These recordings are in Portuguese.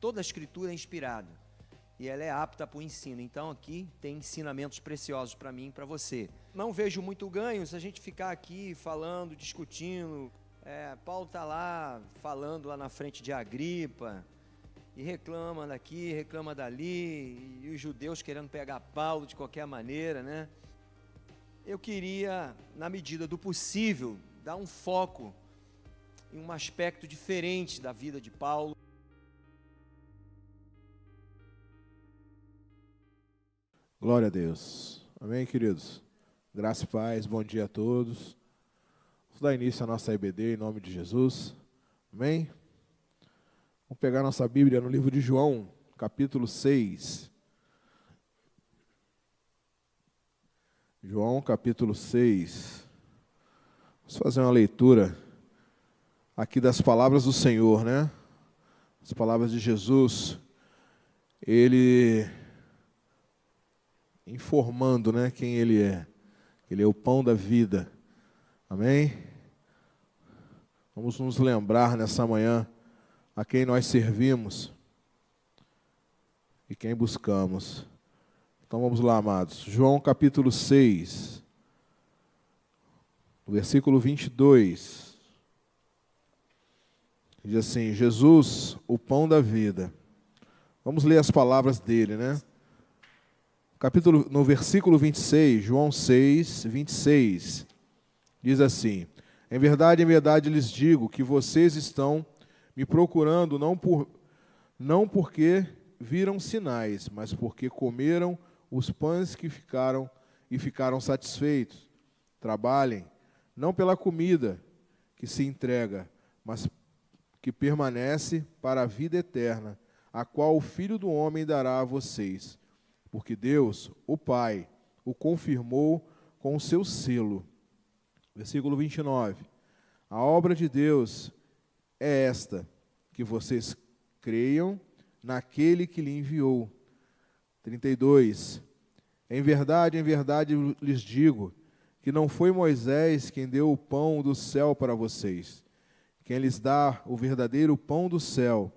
toda a Escritura é inspirada e ela é apta para o ensino. Então aqui tem ensinamentos preciosos para mim e para você. Não vejo muito ganho se a gente ficar aqui falando, discutindo. Paulo está lá falando lá na frente de Agripa e reclama daqui, reclama dali, e os judeus querendo pegar Paulo de qualquer maneira, né? Eu queria, na medida do possível, dar um foco em um aspecto diferente da vida de Paulo. Glória a Deus. Amém, queridos? Graça e paz, bom dia a todos. Vamos dar início à nossa EBD em nome de Jesus. Amém? Vamos pegar nossa Bíblia no livro de João, capítulo 6. João, capítulo 6. Vamos fazer uma leitura aqui das palavras do Senhor, né? As palavras de Jesus. Ele informando, né, quem Ele é. Ele é o pão da vida. Amém? Vamos nos lembrar nessa manhã a quem nós servimos e quem buscamos. Então vamos lá, amados. João capítulo 6, versículo 22. Diz assim: Jesus, o pão da vida. Vamos ler as palavras dele, né? No versículo 26, João 6, 26, diz assim: em verdade, lhes digo que vocês estão me procurando não porque viram sinais, mas porque comeram os pães que ficaram satisfeitos. Trabalhem, não pela comida que se entrega, mas que permanece para a vida eterna, a qual o Filho do Homem dará a vocês. Porque Deus, o Pai, o confirmou com o seu selo. Versículo 29. A obra de Deus é esta, que vocês creiam naquele que lhe enviou. 32. Em verdade lhes digo, que não foi Moisés quem deu o pão do céu para vocês. Quem lhes dá o verdadeiro pão do céu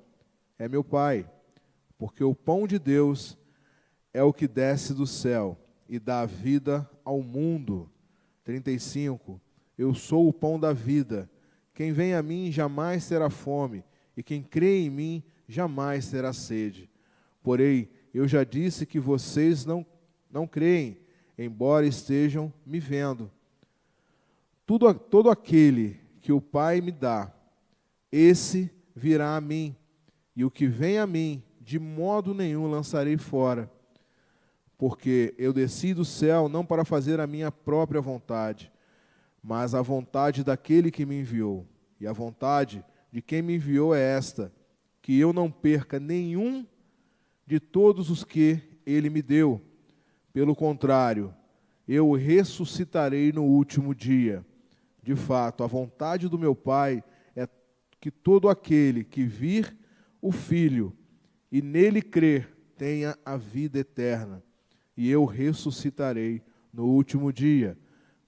é meu Pai, porque o pão de Deus é o que desce do céu e dá vida ao mundo. 35. Eu sou o pão da vida. Quem vem a mim jamais terá fome, e quem crê em mim jamais terá sede. Porém, eu já disse que vocês não creem, embora estejam me vendo. Todo aquele que o Pai me dá, esse virá a mim, e o que vem a mim, de modo nenhum lançarei fora. Porque eu desci do céu não para fazer a minha própria vontade, mas a vontade daquele que me enviou. E a vontade de quem me enviou é esta, que eu não perca nenhum de todos os que ele me deu. Pelo contrário, eu o ressuscitarei no último dia. De fato, a vontade do meu Pai é que todo aquele que vir o Filho e nele crer tenha a vida eterna. E eu ressuscitarei no último dia.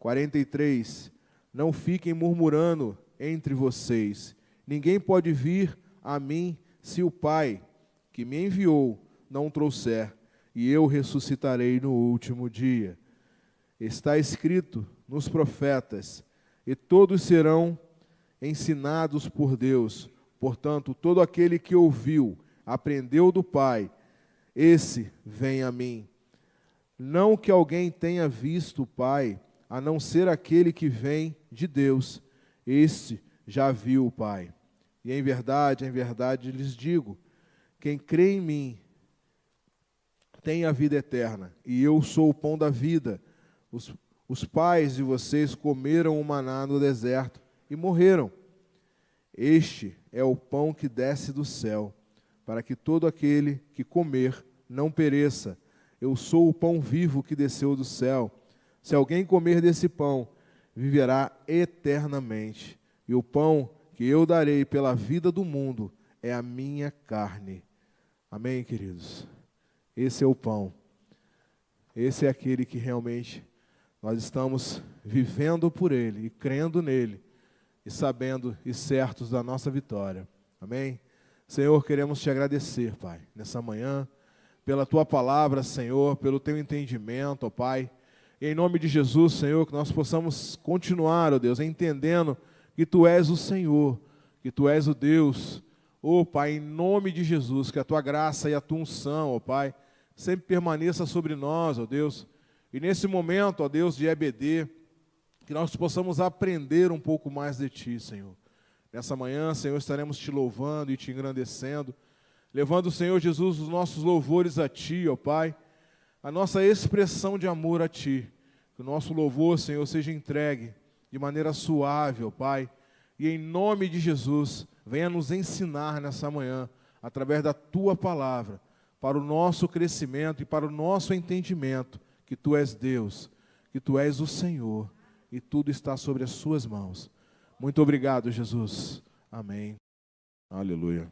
43. Não fiquem murmurando entre vocês. Ninguém pode vir a mim se o Pai, que me enviou, não trouxer. E eu ressuscitarei no último dia. Está escrito nos profetas, e todos serão ensinados por Deus. Portanto, todo aquele que ouviu, aprendeu do Pai, esse vem a mim. Não que alguém tenha visto o Pai, a não ser aquele que vem de Deus. Este já viu o Pai. E em verdade lhes digo, quem crê em mim tem a vida eterna, e eu sou o pão da vida. Os pais de vocês comeram o maná no deserto e morreram. Este é o pão que desce do céu, para que todo aquele que comer não pereça. Eu sou o pão vivo que desceu do céu. Se alguém comer desse pão, viverá eternamente. E o pão que eu darei pela vida do mundo é a minha carne. Amém, queridos? Esse é o pão. Esse é aquele que realmente nós estamos vivendo por Ele e crendo nele e sabendo e certos da nossa vitória. Amém? Senhor, queremos te agradecer, Pai, nessa manhã, pela tua palavra, Senhor, pelo teu entendimento, ó Pai. E em nome de Jesus, Senhor, que nós possamos continuar, ó Deus, entendendo que tu és o Senhor, que tu és o Deus. Ó Pai, em nome de Jesus, que a tua graça e a tua unção, ó Pai, sempre permaneça sobre nós, ó Deus. E nesse momento, ó Deus, de EBD, que nós possamos aprender um pouco mais de ti, Senhor. Nessa manhã, Senhor, estaremos te louvando e te engrandecendo, levando, Senhor Jesus, os nossos louvores a ti, ó Pai, a nossa expressão de amor a ti. Que o nosso louvor, Senhor, seja entregue de maneira suave, ó Pai, e em nome de Jesus, venha nos ensinar nessa manhã, através da tua palavra, para o nosso crescimento e para o nosso entendimento, que tu és Deus, que tu és o Senhor, e tudo está sobre as suas mãos. Muito obrigado, Jesus. Amém. Aleluia.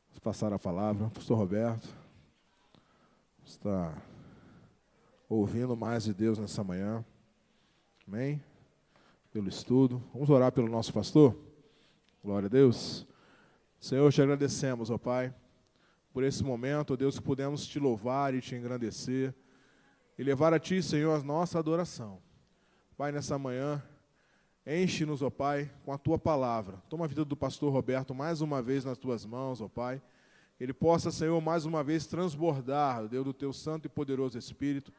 Vamos passar a palavra. Pastor Roberto está ouvindo mais de Deus nessa manhã. Amém? Pelo estudo. Vamos orar pelo nosso pastor? Glória a Deus. Senhor, te agradecemos, ó Pai, por esse momento, ó Deus, que pudemos te louvar e te engrandecer e levar a ti, Senhor, a nossa adoração. Pai, nessa manhã, enche-nos, ó Pai, com a tua palavra. Toma a vida do pastor Roberto mais uma vez nas tuas mãos, ó Pai. Ele possa, Senhor, mais uma vez transbordar, Deus, do teu santo e poderoso Espírito.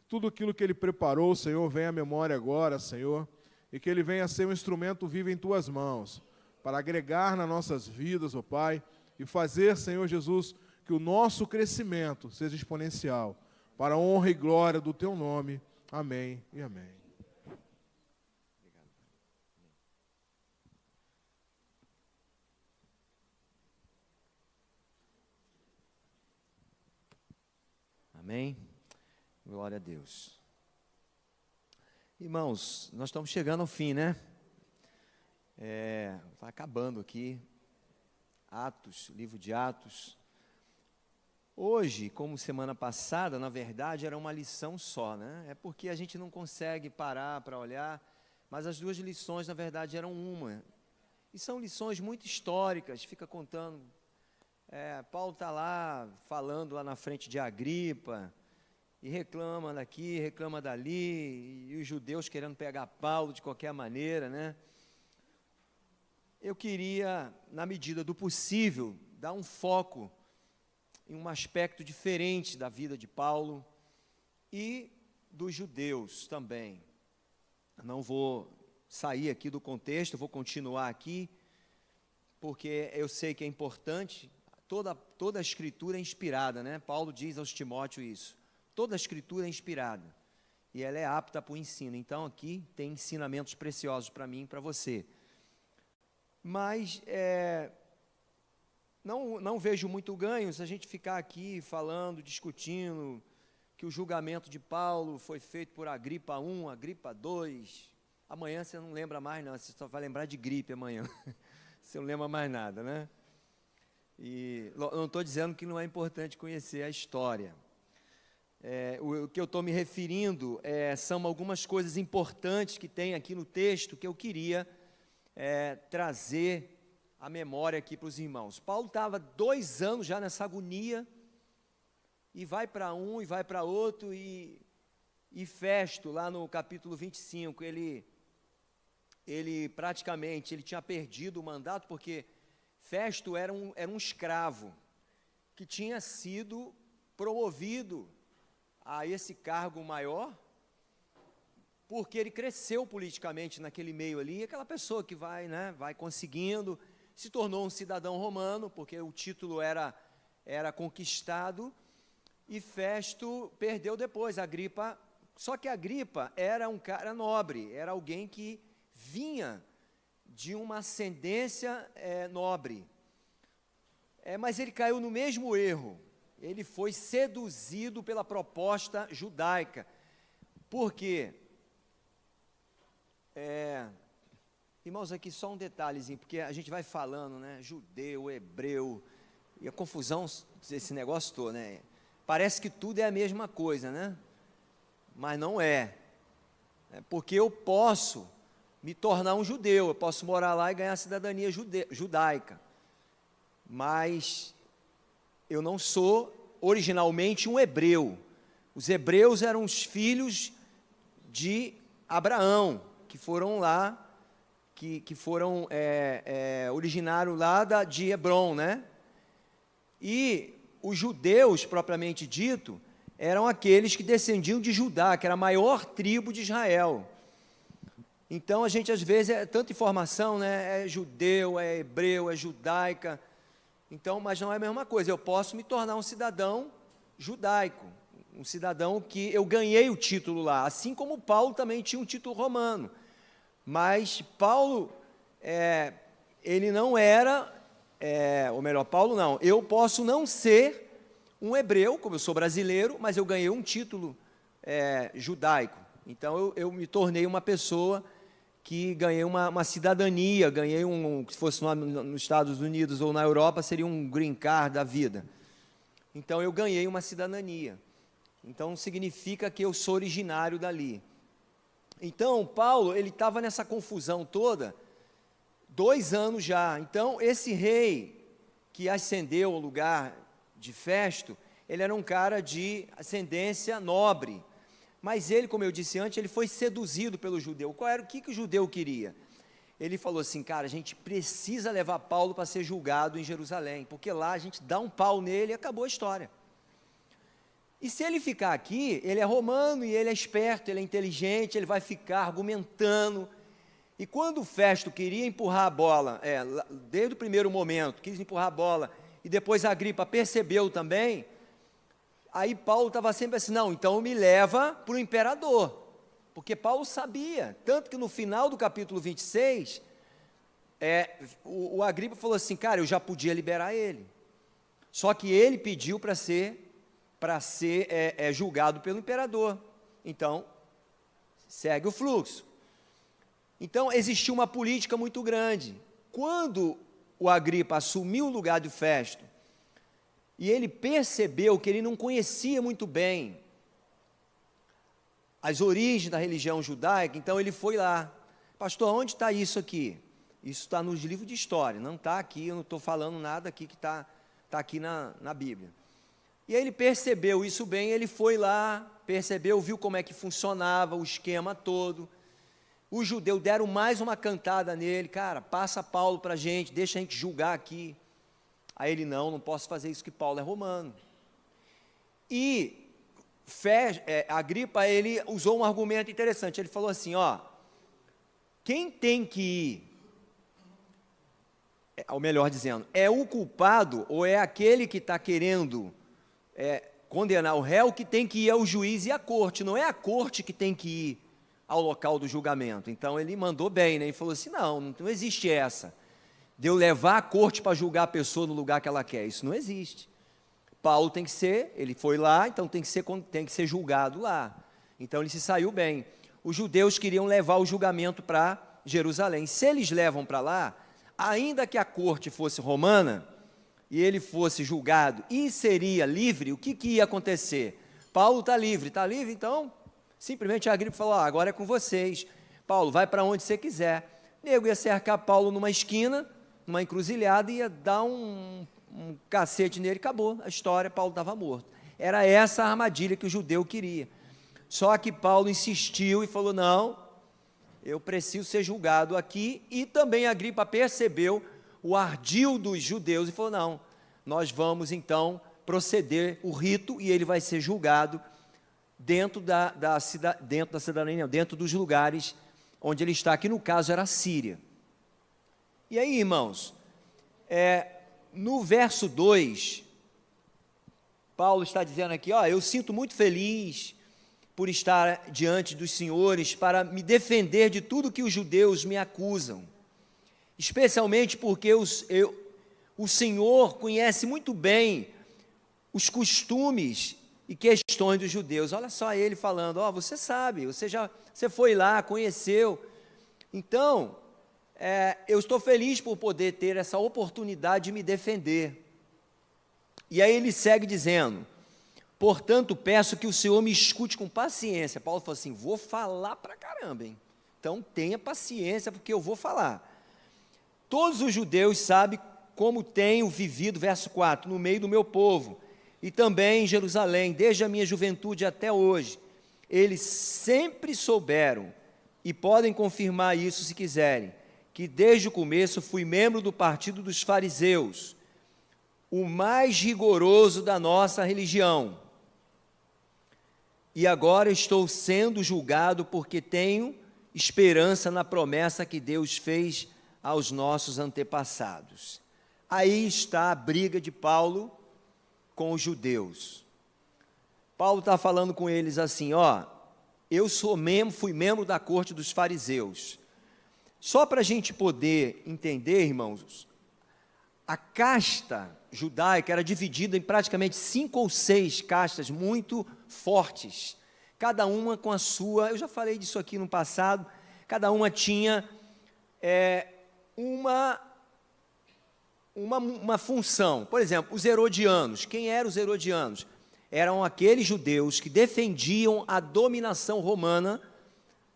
Tudo aquilo que ele preparou, Senhor, venha à memória agora, Senhor, e que ele venha a ser um instrumento vivo em tuas mãos, para agregar nas nossas vidas, ó Pai, e fazer, Senhor Jesus, que o nosso crescimento seja exponencial, para a honra e glória do teu nome. Amém e amém. Amém? Glória a Deus. Irmãos, nós estamos chegando ao fim, né? Está acabando aqui. Atos, livro de Atos. Hoje, como semana passada, na verdade, era uma lição só, né? É porque a gente não consegue parar para olhar, mas as duas lições, na verdade, eram uma. E são lições muito históricas, fica contando. Paulo está lá, falando lá na frente de Agripa, e reclama daqui, reclama dali, e os judeus querendo pegar Paulo de qualquer maneira, né? Eu queria, na medida do possível, dar um foco em um aspecto diferente da vida de Paulo e dos judeus também. Não vou sair aqui do contexto, vou continuar aqui, porque eu sei que é importante. Toda a Escritura é inspirada, né? Paulo diz aos Timóteo isso. Toda a Escritura é inspirada e ela é apta para o ensino. Então, aqui tem ensinamentos preciosos para mim e para você. Mas não vejo muito ganho se a gente ficar aqui falando, discutindo que o julgamento de Paulo foi feito por Agripa I, Agripa II. Amanhã você não lembra mais, não. Você só vai lembrar de gripe amanhã. Você não lembra mais nada, né? E não estou dizendo que não é importante conhecer a história. O que eu estou me referindo são algumas coisas importantes que tem aqui no texto que eu queria trazer à memória aqui para os irmãos. Paulo estava 2 anos já nessa agonia, e vai para um e vai para outro, e Festo, lá no capítulo 25, ele praticamente tinha perdido o mandato, porque Festo era um escravo que tinha sido promovido a esse cargo maior, porque ele cresceu politicamente naquele meio ali, e aquela pessoa que vai conseguindo, se tornou um cidadão romano, porque o título era conquistado, e Festo perdeu depois. Agripa, só que Agripa era um cara nobre, era alguém que vinha de uma ascendência nobre, mas ele caiu no mesmo erro. Ele foi seduzido pela proposta judaica. Por quê? Irmãos, aqui só um detalhezinho, porque a gente vai falando, né? Judeu, hebreu, e a confusão desse negócio todo, né? Parece que tudo é a mesma coisa, né? Mas não é. Porque eu posso me tornar um judeu, eu posso morar lá e ganhar a cidadania judaica. mas eu não sou originalmente um hebreu. Os hebreus eram os filhos de Abraão, que foram lá, que foram originários lá de Hebrom, né? E os judeus, propriamente dito, eram aqueles que descendiam de Judá, que era a maior tribo de Israel. Então, a gente, às vezes, é tanta informação, né? É judeu, é hebreu, é judaica. Então, mas não é a mesma coisa. Eu posso me tornar um cidadão judaico, um cidadão que eu ganhei o título lá, assim como Paulo também tinha um título romano. Mas Paulo, ele não era, ou melhor, Paulo não, eu posso não ser um hebreu, como eu sou brasileiro, mas eu ganhei um título judaico. Então, eu me tornei uma pessoa que ganhei uma cidadania, ganhei se fosse nos Estados Unidos ou na Europa, seria um green card da vida. Então, eu ganhei uma cidadania. Então, significa que eu sou originário dali. Então, Paulo, ele estava nessa confusão toda, 2 anos já. Então, esse rei que ascendeu ao lugar de Festo, ele era um cara de ascendência nobre. Mas ele, como eu disse antes, ele foi seduzido pelo judeu. O que o judeu queria? Ele falou assim, cara, a gente precisa levar Paulo para ser julgado em Jerusalém, porque lá a gente dá um pau nele e acabou a história. E se ele ficar aqui, ele é romano e ele é esperto, ele é inteligente, ele vai ficar argumentando. E quando o Festo queria empurrar a bola, desde o primeiro momento, quis empurrar a bola, e depois a Agripa percebeu também, aí Paulo estava sempre assim, não, então me leva para o imperador. Porque Paulo sabia, tanto que no final do capítulo 26, o Agripa falou assim, cara, eu já podia liberar ele. Só que ele pediu para ser julgado pelo imperador. Então, segue o fluxo. Então, existiu uma política muito grande. Quando o Agripa assumiu o lugar de Festo, e ele percebeu que ele não conhecia muito bem as origens da religião judaica, então ele foi lá. Pastor, onde está isso aqui? Isso está nos livros de história, não está aqui, eu não estou falando nada aqui que está aqui na Bíblia. E aí ele percebeu isso bem, ele foi lá, percebeu, viu como é que funcionava o esquema todo. Os judeus deram mais uma cantada nele, cara, passa Paulo para a gente, deixa a gente julgar aqui. Aí ele, não posso fazer isso, que Paulo é romano. E Agripa, ele usou um argumento interessante, ele falou assim, quem tem que ir, ou melhor dizendo, é o culpado ou é aquele que está querendo condenar o réu que tem que ir ao juiz e à corte, não é a corte que tem que ir ao local do julgamento. Então ele mandou bem, né? Ele falou assim, não existe essa, de eu levar a corte para julgar a pessoa no lugar que ela quer, isso não existe. Paulo tem que ser, ele foi lá, então tem que ser julgado lá. Então ele se saiu bem. Os judeus queriam levar o julgamento para Jerusalém. Se eles levam para lá, ainda que a corte fosse romana, e ele fosse julgado e seria livre, o que ia acontecer? Paulo está livre, então simplesmente a Agripa falou, agora é com vocês. Paulo, vai para onde você quiser. O nego ia cercar Paulo numa esquina, numa encruzilhada, ia dar um cacete nele, acabou a história, Paulo estava morto. Era essa a armadilha que o judeu queria. Só que Paulo insistiu e falou, não, eu preciso ser julgado aqui, e também a Agripa percebeu o ardil dos judeus e falou, não, nós vamos então proceder o rito e ele vai ser julgado dentro da cidadania, dentro dos lugares onde ele está, que no caso era a Síria. E aí, irmãos, no verso 2, Paulo está dizendo aqui, eu sinto muito feliz por estar diante dos senhores para me defender de tudo que os judeus me acusam, especialmente porque o Senhor conhece muito bem os costumes e questões dos judeus. Olha só ele falando, você sabe, você foi lá, conheceu. Então, eu estou feliz por poder ter essa oportunidade de me defender. E aí ele segue dizendo, portanto, peço que o Senhor me escute com paciência. Paulo falou assim, vou falar pra caramba, hein? Então tenha paciência, porque eu vou falar. Todos os judeus sabem como tenho vivido, verso 4, no meio do meu povo, e também em Jerusalém, desde a minha juventude até hoje. Eles sempre souberam, e podem confirmar isso se quiserem, que desde o começo fui membro do partido dos fariseus, o mais rigoroso da nossa religião. E agora estou sendo julgado porque tenho esperança na promessa que Deus fez aos nossos antepassados. Aí está a briga de Paulo com os judeus. Paulo está falando com eles assim, ó, eu fui membro da corte dos fariseus. Só para a gente poder entender, irmãos, a casta judaica era dividida em praticamente 5 ou 6 castas muito fortes, cada uma com a sua, eu já falei disso aqui no passado, cada uma tinha uma função. Por exemplo, os herodianos. Quem eram os herodianos? Eram aqueles judeus que defendiam a dominação romana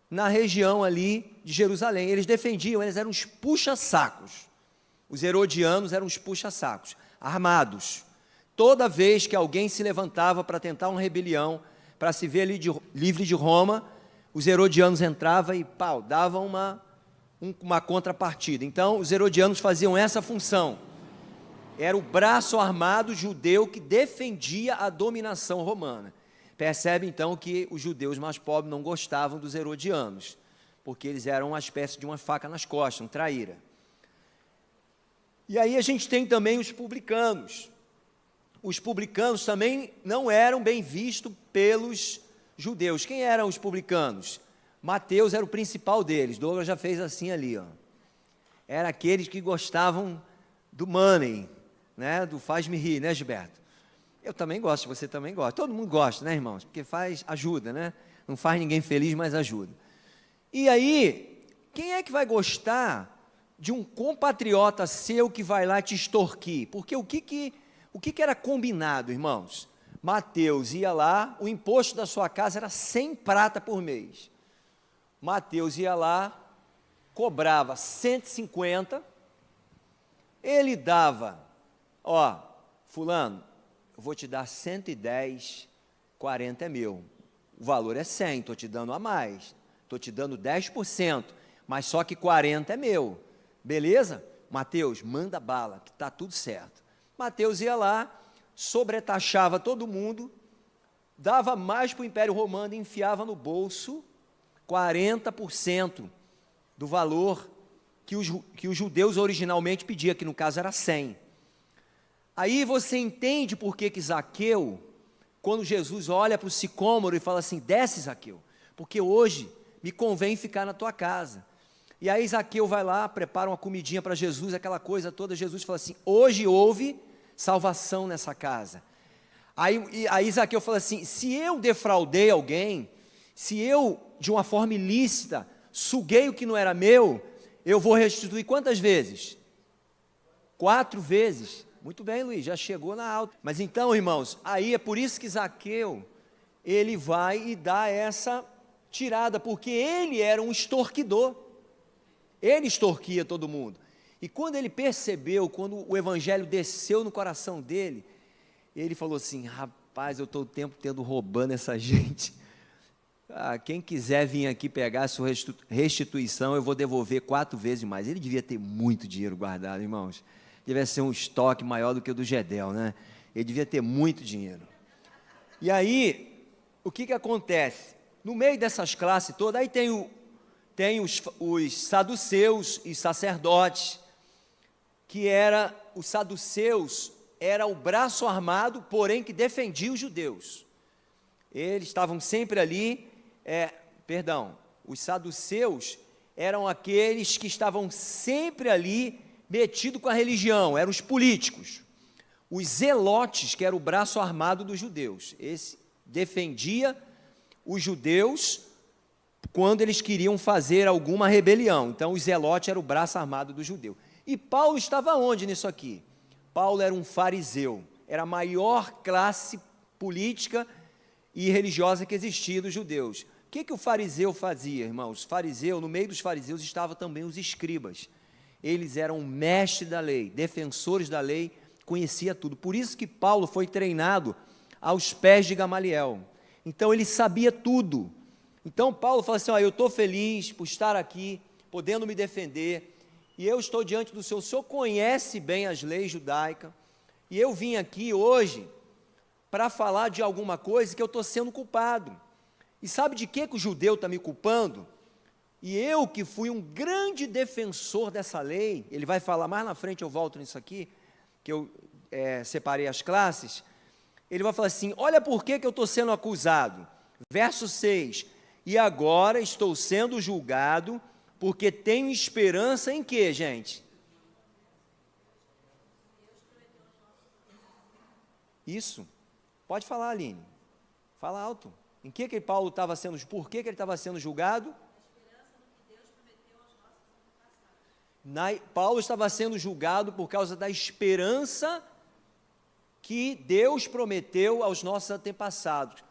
na região ali de Jerusalém. Eles eram os puxa-sacos. Os herodianos eram os puxa-sacos, armados. Toda vez que alguém se levantava para tentar uma rebelião, para se ver livre de Roma, os herodianos entravam e davam uma contrapartida. Então, os herodianos faziam essa função. Era o braço armado judeu que defendia a dominação romana. Percebe, então, que os judeus mais pobres não gostavam dos herodianos, porque eles eram uma espécie de uma faca nas costas, um traíra. E aí a gente tem também os publicanos. Os publicanos também não eram bem vistos pelos judeus. Quem eram os publicanos? Mateus era o principal deles. Douglas já fez assim ali, ó. Era aqueles que gostavam do money, né? Do faz-me rir, né, Gilberto? Eu também gosto, você também gosta. Todo mundo gosta, né, irmãos? Porque ajuda, né? Não faz ninguém feliz, mas ajuda. E aí, quem é que vai gostar de um compatriota seu que vai lá te extorquir? Porque o que era combinado, irmãos? Mateus ia lá, o imposto da sua casa era 100 prata por mês. Mateus ia lá, cobrava 150, ele dava, ó, fulano, eu vou te dar 110, 40 é meu. O valor é 100, estou te dando a mais, estou te dando 10%, mas só que 40 é meu. Beleza? Mateus, manda bala, que está tudo certo. Mateus ia lá, sobretaxava todo mundo, dava mais para o Império Romano e enfiava no bolso 40% do valor que os judeus originalmente pediam, que no caso era 100. Aí você entende por que Zaqueu, quando Jesus olha para o sicômoro e fala assim, desce Zaqueu, porque hoje me convém ficar na tua casa. E aí Zaqueu vai lá, prepara uma comidinha para Jesus, aquela coisa toda, Jesus fala assim, hoje houve salvação nessa casa. Aí Zaqueu fala assim, se eu defraudei alguém, se eu, de uma forma ilícita, suguei o que não era meu, eu vou restituir quantas vezes? 4 vezes. Muito bem, Luiz, já chegou na alta. Mas então, irmãos, aí é por isso que Zaqueu, ele vai e dá essa tirada, porque ele era um extorquidor. Ele extorquia todo mundo. E quando ele percebeu, quando o evangelho desceu no coração dele, ele falou assim, rapaz, eu estou o tempo todo roubando essa gente. Quem quiser vir aqui pegar a sua restituição, eu vou devolver 4 vezes mais. Ele devia ter muito dinheiro guardado, irmãos. Devia ser um estoque maior do que o do Gedel, né? Ele devia ter muito dinheiro. E aí, o que acontece? No meio dessas classes todas, aí tem os saduceus e sacerdotes, os saduceus era o braço armado, porém que defendia os judeus. Eles estavam sempre ali, os saduceus eram aqueles que estavam sempre ali metidos com a religião, eram os políticos. Os zelotes, que era o braço armado dos judeus, esse defendia os judeus quando eles queriam fazer alguma rebelião. Então, os zelotes era o braço armado do judeu. E Paulo estava onde nisso aqui? Paulo era um fariseu, era a maior classe política e religiosa que existia dos judeus. O que o fariseu fazia, irmãos? No meio dos fariseus estavam também os escribas. eles eram mestres da lei, defensores da lei, conhecia tudo. Por isso que Paulo foi treinado aos pés de Gamaliel. Então ele sabia tudo. Então Paulo fala assim, eu estou feliz por estar aqui, podendo me defender, e eu estou diante do Senhor. O Senhor conhece bem as leis judaicas, e eu vim aqui hoje para falar de alguma coisa que eu estou sendo culpado. E sabe de que o judeu está me culpando? E eu que fui um grande defensor dessa lei, ele vai falar mais na frente, eu volto nisso aqui, que eu separei as classes, ele vai falar assim, olha por que eu estou sendo acusado. Verso 6, e agora estou sendo julgado, porque tenho esperança em quê, gente? Isso. Pode falar, Aline. Fala alto. Em que Paulo estava sendo, por que ele estava sendo julgado? Paulo estava sendo julgado por causa da esperança que Deus prometeu aos nossos antepassados.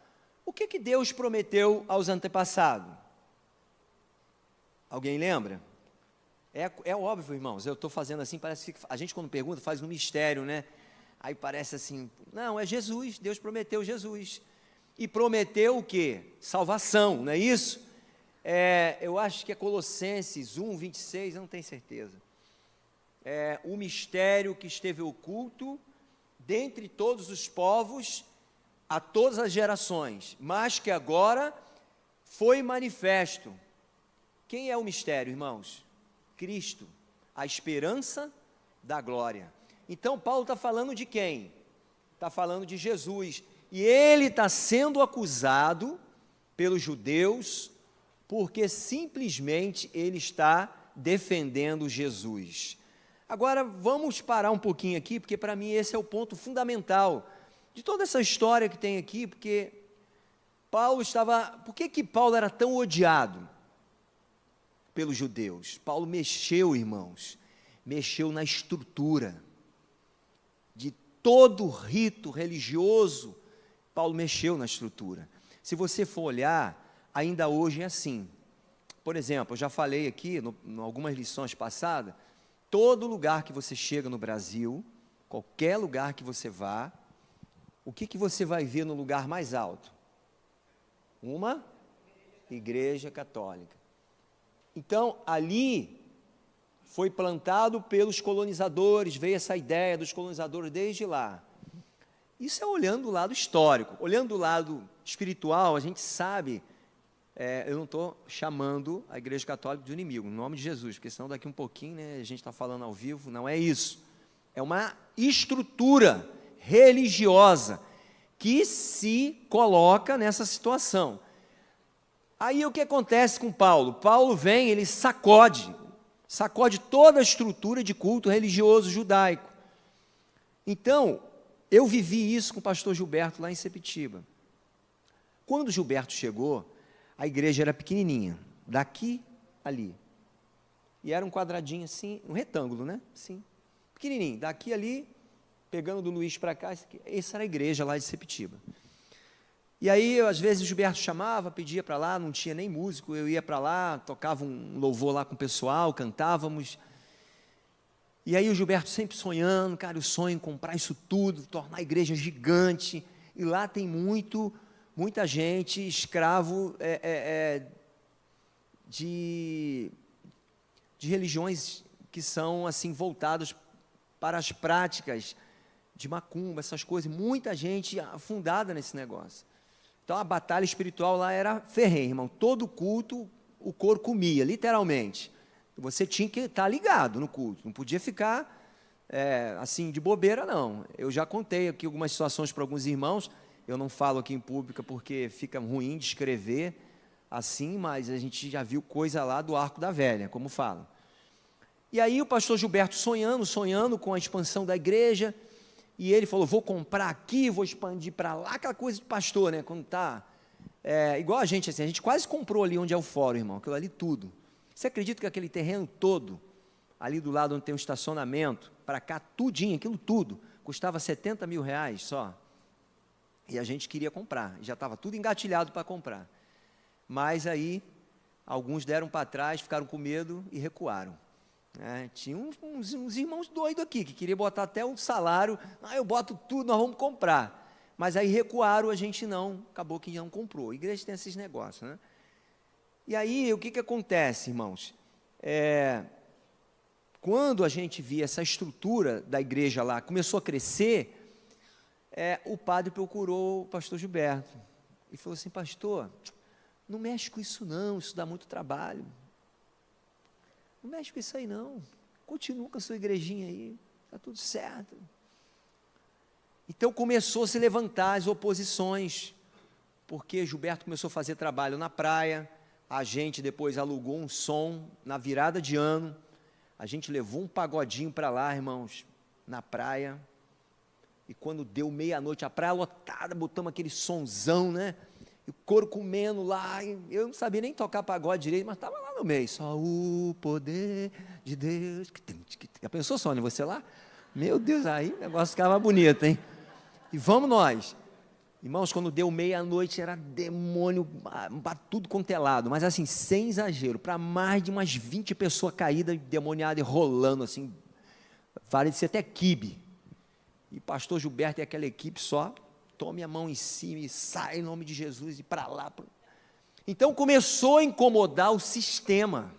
O que Deus prometeu aos antepassados? Alguém lembra? É óbvio, irmãos, eu estou fazendo assim, parece que a gente quando pergunta faz um mistério, né? Aí parece assim, não, é Jesus, Deus prometeu Jesus. E prometeu o quê? Salvação, não é isso? Eu acho que é Colossenses 1, 26, eu não tenho certeza. O mistério que esteve oculto dentre todos os povos, a todas as gerações, mas que agora foi manifesto. Quem é o mistério, irmãos? Cristo, a esperança da glória. Então, Paulo está falando de quem? Está falando de Jesus. E ele está sendo acusado pelos judeus, porque simplesmente ele está defendendo Jesus. Agora, vamos parar um pouquinho aqui, porque para mim esse é o ponto fundamental de toda essa história que tem aqui, porque por que Paulo era tão odiado pelos judeus? Paulo mexeu, irmãos, mexeu na estrutura de todo rito religioso. Paulo mexeu na estrutura. Se você for olhar, ainda hoje é assim. Por exemplo, eu já falei aqui, em algumas lições passadas, todo lugar que você chega no Brasil, qualquer lugar que você vá, o que você vai ver no lugar mais alto? Uma igreja católica. Então, ali foi plantado pelos colonizadores, veio essa ideia dos colonizadores desde lá. Isso é olhando o lado histórico. Olhando o lado espiritual, a gente sabe, eu não estou chamando a Igreja Católica de inimigo, em nome de Jesus, porque senão daqui um pouquinho, né, a gente está falando ao vivo, não é isso. É uma estrutura religiosa que se coloca nessa situação. Aí o que acontece com Paulo? Paulo vem, ele sacode toda a estrutura de culto religioso judaico. Então, eu vivi isso com o pastor Gilberto lá em Sepetiba. Quando Gilberto chegou, a igreja era pequenininha, daqui ali. E era um quadradinho assim, um retângulo, né? Sim, pequenininho, daqui ali, pegando do Luiz para cá, essa era a igreja lá de Sepetiba. E aí, às vezes, o Gilberto chamava, pedia para lá, não tinha nem músico, eu ia para lá, tocava um louvor lá com o pessoal, cantávamos. E aí o Gilberto sempre sonhando, cara, o sonho em comprar isso tudo, tornar a igreja gigante, e lá tem muita gente, escravo de religiões que são assim voltadas para as práticas de macumba, essas coisas, muita gente afundada nesse negócio. Então a batalha espiritual lá era ferrenha, irmão, todo culto o couro comia, literalmente. Você tinha que estar ligado no culto, não podia ficar assim de bobeira, não. Eu já contei aqui algumas situações para alguns irmãos, eu não falo aqui em pública porque fica ruim de escrever assim, mas a gente já viu coisa lá do Arco da Velha, como falam. E aí o pastor Gilberto sonhando com a expansão da igreja, e ele falou, vou comprar aqui, vou expandir para lá, aquela coisa de pastor, né, quando está, igual a gente, assim, a gente quase comprou ali onde é o fórum, irmão, aquilo ali tudo. Você acredita que aquele terreno todo, ali do lado onde tem um estacionamento, para cá, tudinho, aquilo tudo, custava 70 mil reais só, e a gente queria comprar, já estava tudo engatilhado para comprar, mas aí, alguns deram para trás, ficaram com medo e recuaram. Tinha uns irmãos doidos aqui, que queriam botar até um salário, eu boto tudo, nós vamos comprar. Mas aí recuaram, a gente não, acabou que não comprou. A igreja tem esses negócios, né? E aí, o que acontece, irmãos? Quando a gente via essa estrutura da igreja lá, começou a crescer, o padre procurou o pastor Gilberto e falou assim: pastor, não mexe com isso não, isso dá muito trabalho. Não mexe com isso aí não, continua com a sua igrejinha aí, está tudo certo. Então começou a se levantar as oposições, porque Gilberto começou a fazer trabalho na praia, a gente depois alugou um som na virada de ano, a gente levou um pagodinho para lá, irmãos, na praia, e quando deu meia-noite, a praia lotada, botamos aquele sonzão, né? E o coro comendo lá, eu não sabia nem tocar pagode direito, mas estava lá no meio, só o poder de Deus. Já pensou, Sônia, você lá? Meu Deus, aí o negócio ficava bonito, hein? E vamos nós. Irmãos, quando deu meia-noite, era demônio, tudo quanto é lado, mas assim, sem exagero, para mais de umas 20 pessoas caídas, demoniadas, e rolando assim, parecia até quibe. E pastor Gilberto e aquela equipe só, tome a mão em cima e sai em nome de Jesus e para lá. Então começou a incomodar o sistema,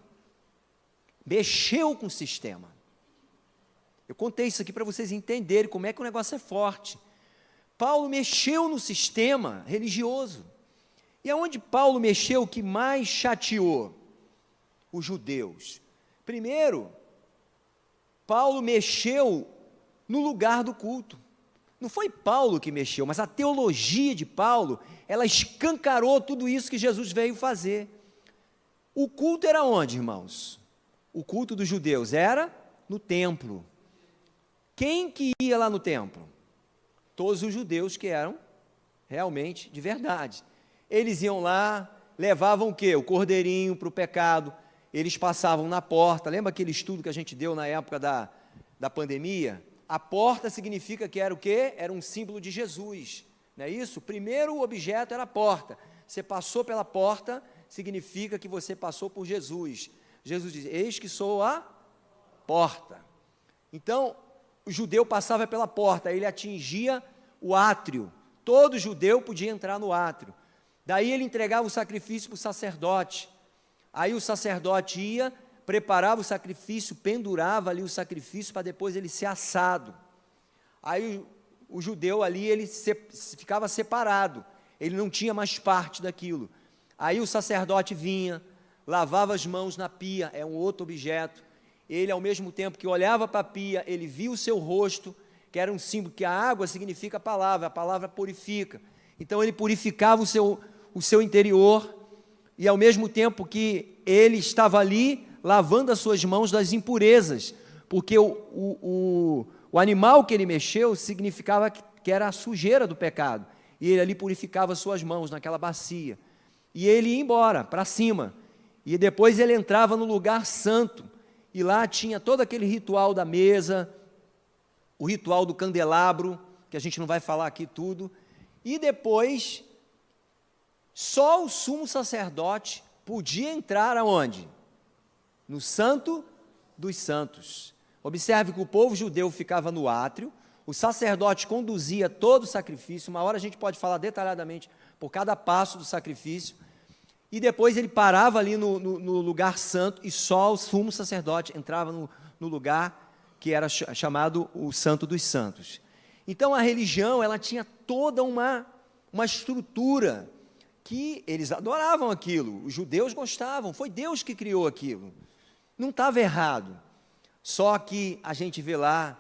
mexeu com o sistema. Eu contei isso aqui para vocês entenderem como é que o negócio é forte. Paulo mexeu no sistema religioso. E aonde Paulo mexeu, o que mais chateou os judeus? Primeiro, Paulo mexeu no lugar do culto. Não foi Paulo que mexeu, mas a teologia de Paulo, ela escancarou tudo isso que Jesus veio fazer. O culto era onde, irmãos? O culto dos judeus era no templo. Quem que ia lá no templo? Todos os judeus que eram realmente de verdade. Eles iam lá, levavam o quê? O cordeirinho para o pecado, eles passavam na porta. Lembra aquele estudo que a gente deu na época da pandemia? A porta significa que era o quê? Era um símbolo de Jesus, não é isso? O primeiro objeto era a porta. Você passou pela porta, significa que você passou por Jesus. Jesus diz: eis que sou a porta. Então, o judeu passava pela porta, ele atingia o átrio. Todo judeu podia entrar no átrio. Daí ele entregava o sacrifício para o sacerdote. Aí o sacerdote ia, preparava o sacrifício, pendurava ali o sacrifício para depois ele ser assado. Aí o judeu ali, ele ficava separado, ele não tinha mais parte daquilo. Aí o sacerdote vinha, lavava as mãos na pia, é um outro objeto. Ele, ao mesmo tempo que olhava para a pia, ele via o seu rosto, que era um símbolo, que a água significa a palavra purifica. Então ele purificava o seu interior, e ao mesmo tempo que ele estava ali, lavando as suas mãos das impurezas, porque o animal que ele mexeu significava que era a sujeira do pecado, e ele ali purificava as suas mãos naquela bacia, e ele ia embora, para cima, e depois ele entrava no lugar santo, e lá tinha todo aquele ritual da mesa, o ritual do candelabro, que a gente não vai falar aqui tudo, e depois, só o sumo sacerdote podia entrar aonde? No Santo dos Santos. Observe que o povo judeu ficava no átrio, o sacerdote conduzia todo o sacrifício, uma hora a gente pode falar detalhadamente por cada passo do sacrifício, e depois ele parava ali no lugar santo, e só o sumo sacerdote entrava no lugar que era chamado o Santo dos Santos. Então a religião, ela tinha toda uma estrutura, que eles adoravam aquilo, os judeus gostavam, foi Deus que criou aquilo, não estava errado. Só que a gente vê lá,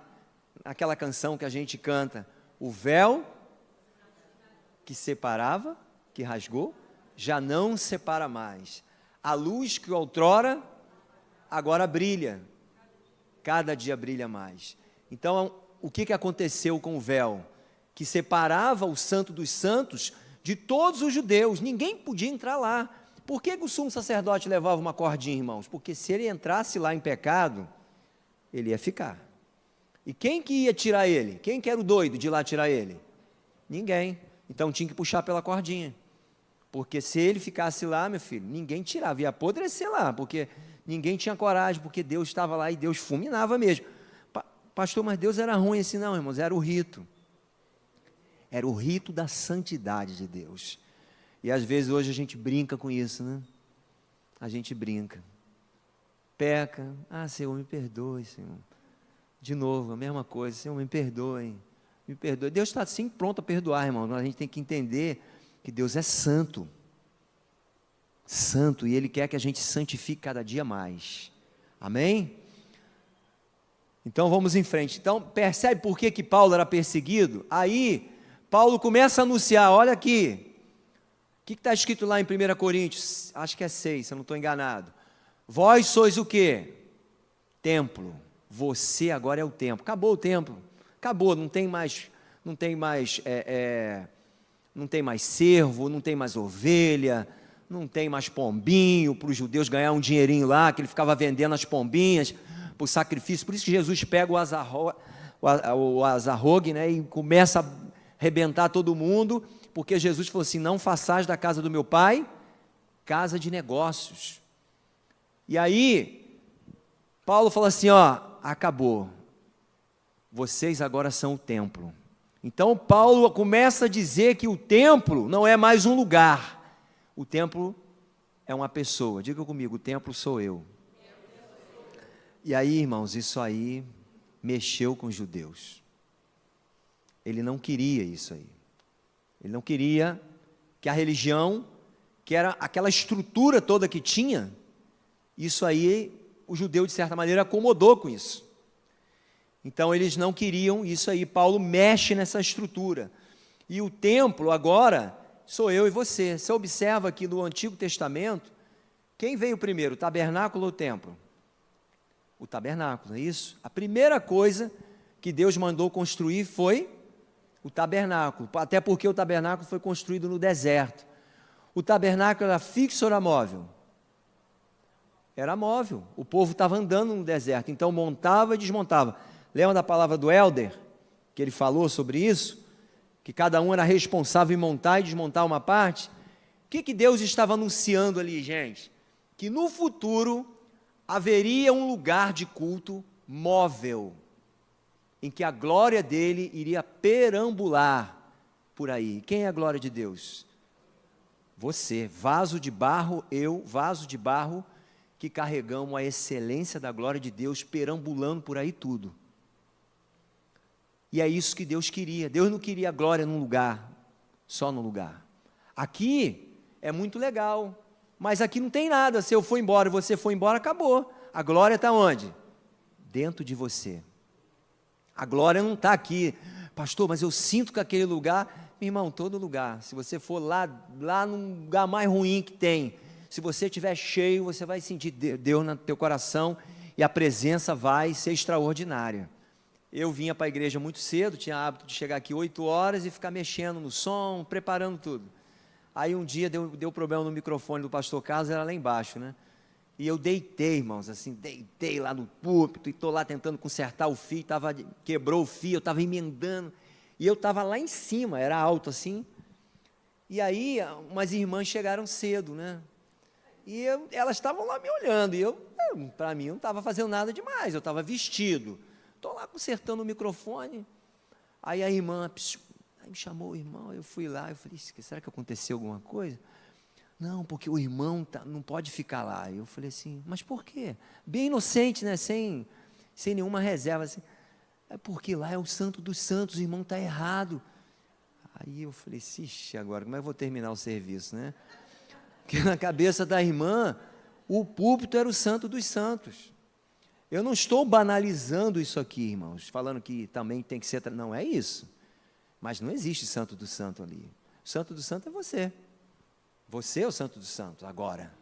aquela canção que a gente canta, o véu que separava, que rasgou, já não separa mais. A luz que outrora, agora brilha, cada dia brilha mais. Então, o que aconteceu com o véu? Que separava o Santo dos Santos de todos os judeus, ninguém podia entrar lá. Por que o sumo sacerdote levava uma cordinha, irmãos? Porque se ele entrasse lá em pecado, ele ia ficar. E quem que ia tirar ele? Quem que era o doido de ir lá tirar ele? Ninguém. Então tinha que puxar pela cordinha. Porque se ele ficasse lá, meu filho, ninguém tirava, ia apodrecer lá, porque Ninguém tinha coragem, porque Deus estava lá e Deus fulminava mesmo. Pastor, mas Deus era ruim assim? Não, irmãos, era o rito. Era o rito da santidade de Deus. E às vezes hoje a gente brinca com isso, né? A gente brinca. Peca. Senhor, me perdoe, Senhor. De novo, a mesma coisa. Senhor, me perdoe. Me perdoe. Deus está assim pronto a perdoar, irmão. A gente tem que entender que Deus é santo. Santo. E Ele quer que a gente santifique cada dia mais. Amém? Então vamos em frente. Então percebe por que Paulo era perseguido? Aí Paulo começa a anunciar, olha aqui. O que está escrito lá em 1 Coríntios? Acho que é 6, se eu não estou enganado. Vós sois o quê? Templo. Você agora é o templo. Acabou o templo. Acabou, não tem mais cervo, não tem mais ovelha, não tem mais pombinho para os judeus ganhar um dinheirinho lá, que ele ficava vendendo as pombinhas para o sacrifício. Por isso que Jesus pega o azarrogue, né, e começa a arrebentar todo mundo, porque Jesus falou assim, não façais da casa do meu pai casa de negócios. E aí Paulo fala assim, acabou, vocês agora são o templo. Então Paulo começa a dizer que o templo não é mais um lugar, o templo é uma pessoa. Diga comigo, o templo sou eu. E aí, irmãos, isso aí mexeu com os judeus. Ele não queria isso aí. Ele não queria que a religião, que era aquela estrutura toda que tinha, isso aí o judeu de certa maneira acomodou com isso. Então eles não queriam isso aí. Paulo mexe nessa estrutura. E o templo agora sou eu e você. Você observa aqui no Antigo Testamento, quem veio primeiro, o tabernáculo ou o templo? O tabernáculo, é isso? A primeira coisa que Deus mandou construir foi o tabernáculo, até porque o tabernáculo foi construído no deserto. O tabernáculo era fixo ou era móvel? Era móvel, o povo estava andando no deserto, então montava e desmontava. Lembra da palavra do Helder, que ele falou sobre isso? Que cada um era responsável em montar e desmontar uma parte? O que Deus estava anunciando ali, gente? Que no futuro haveria um lugar de culto móvel, em que a glória dele iria perambular por aí. Quem é a glória de Deus? Você, vaso de barro, eu, vaso de barro, que carregamos a excelência da glória de Deus perambulando por aí tudo. E é isso que Deus queria. Deus não queria a glória num lugar, só num lugar. Aqui é muito legal, mas aqui não tem nada. Se eu for embora e você for embora, acabou. A glória está onde? Dentro de você. A glória não está aqui. Pastor, mas eu sinto que aquele lugar... Meu irmão, todo lugar. Se você for lá num lugar mais ruim que tem, se você estiver cheio, você vai sentir Deus no teu coração e a presença vai ser extraordinária. Eu vinha para a igreja muito cedo, tinha hábito de chegar aqui 8 horas e ficar mexendo no som, preparando tudo. Aí um dia deu problema no microfone do pastor Carlos, era lá embaixo, né? E eu deitei, irmãos, assim, deitei lá no púlpito e estou lá tentando consertar o fio, quebrou o fio, eu estava emendando, e eu estava lá em cima, era alto assim, e aí umas irmãs chegaram cedo, né? E elas estavam lá me olhando, e para mim, não estava fazendo nada demais, eu estava vestido, estou lá consertando o microfone, aí a irmã me chamou o irmão, eu fui lá, eu falei, será que aconteceu alguma coisa? Não, porque o irmão não pode ficar lá. Eu falei assim, mas por quê? Bem inocente, né? Sem nenhuma reserva. Assim. É porque lá é o santo dos santos, o irmão está errado. Aí eu falei, ixi, agora como é que eu vou terminar o serviço, né? Porque na cabeça da irmã, o púlpito era o santo dos santos. Eu não estou banalizando isso aqui, irmãos, falando que também tem que ser... Não é isso. Mas não existe santo do santo ali. O santo do santo é você. Você é o santo do santo agora.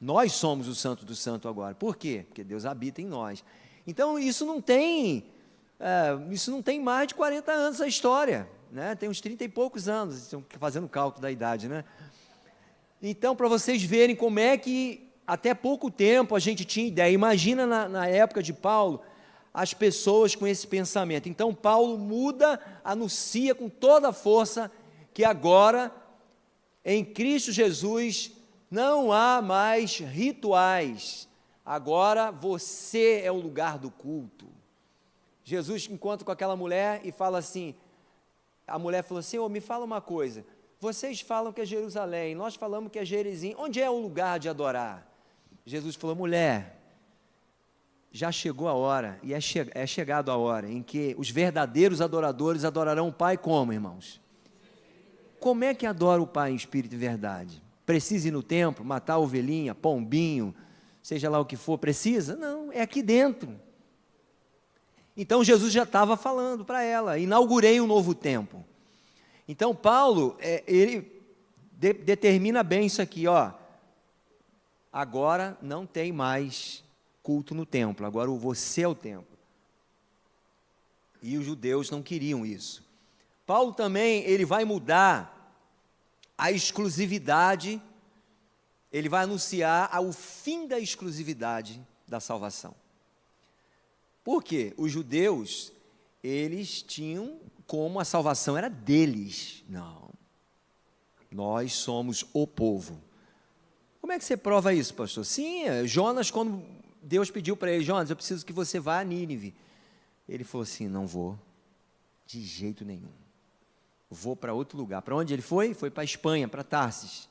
Nós somos o santo do santo agora. Por quê? Porque Deus habita em nós. Então isso não tem mais de 40 anos a história, né? Tem uns 30 e poucos anos, estão fazendo o cálculo da idade, né? Então, para vocês verem como é que até pouco tempo a gente tinha ideia. Imagina na época de Paulo, as pessoas com esse pensamento. Então Paulo muda, anuncia com toda a força que agora, em Cristo Jesus, não há mais rituais, agora você é o lugar do culto. Jesus encontra com aquela mulher e fala assim, a mulher falou assim, me fala uma coisa, vocês falam que é Jerusalém, nós falamos que é Gerizim, onde é o lugar de adorar? Jesus falou, mulher, já chegou a hora, e é chegado a hora, em que os verdadeiros adoradores adorarão o Pai como, irmãos? Como é que adora o Pai em espírito e verdade? Precisa ir no templo, matar a ovelhinha, pombinho, seja lá o que for, precisa? Não, é aqui dentro. Então Jesus já estava falando para ela, inaugurei um novo tempo. Então Paulo, ele determina bem isso aqui, agora não tem mais culto no templo, agora você é o templo. E os judeus não queriam isso. Paulo também, ele vai mudar a exclusividade, ele vai anunciar o fim da exclusividade da salvação. Por quê? Os judeus, eles tinham como a salvação era deles. Não, nós somos o povo. Como é que você prova isso, pastor? Sim, Jonas, quando Deus pediu para ele, Jonas, eu preciso que você vá a Nínive. Ele falou assim, não vou, de jeito nenhum. Vou para outro lugar. Para onde ele foi? Foi para a Espanha, para Tarsis.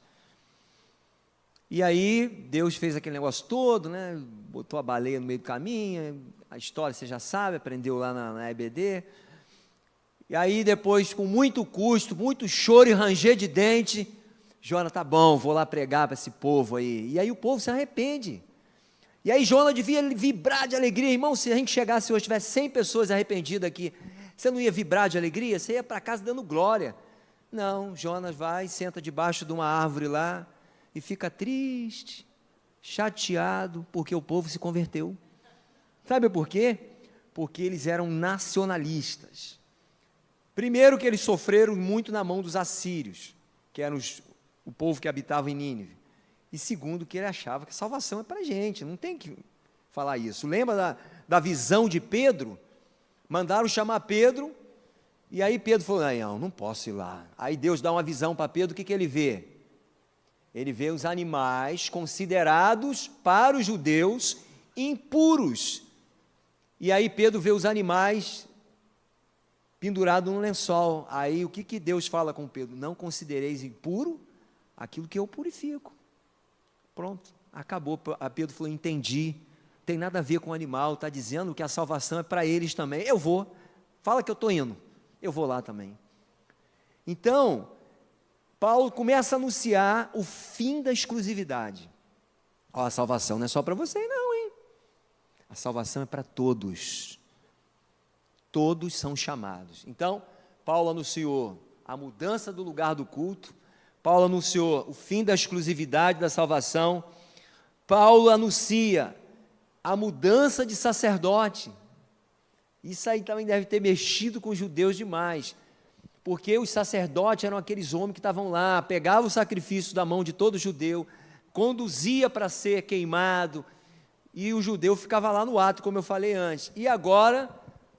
E aí, Deus fez aquele negócio todo, né? Botou a baleia no meio do caminho, a história você já sabe, aprendeu lá na EBD. E aí, depois, com muito custo, muito choro e ranger de dente, Jonas, tá bom, vou lá pregar para esse povo aí. E aí o povo se arrepende. E aí Jonas devia vibrar de alegria. Irmão, se a gente chegasse hoje, tivesse 100 pessoas arrependidas aqui, você não ia vibrar de alegria? Você ia para casa dando glória. Não, Jonas vai, senta debaixo de uma árvore lá e fica triste, chateado, porque o povo se converteu. Sabe por quê? Porque eles eram nacionalistas. Primeiro que eles sofreram muito na mão dos assírios, que eram o povo que habitava em Nínive. E segundo que ele achava que a salvação é para a gente, não tem que falar isso. Lembra da visão de Pedro? Mandaram chamar Pedro, e aí Pedro falou, não posso ir lá. Aí Deus dá uma visão para Pedro, o que ele vê? Ele vê os animais considerados para os judeus impuros. E aí Pedro vê os animais pendurados num lençol. Aí o que Deus fala com Pedro? Não considereis impuro aquilo que eu purifico. Pronto, acabou. A Pedro falou, entendi, tem nada a ver com o animal, está dizendo que a salvação é para eles também. Eu vou, fala que eu estou indo, eu vou lá também. Então, Paulo começa a anunciar o fim da exclusividade. A salvação não é só para você não, hein? A salvação é para todos. Todos são chamados. Então, Paulo anunciou a mudança do lugar do culto, Paulo anunciou o fim da exclusividade da salvação, Paulo anuncia a mudança de sacerdote. Isso aí também deve ter mexido com os judeus demais, porque os sacerdotes eram aqueles homens que estavam lá, pegavam o sacrifício da mão de todo judeu, conduzia para ser queimado, e o judeu ficava lá no ato, como eu falei antes. E agora,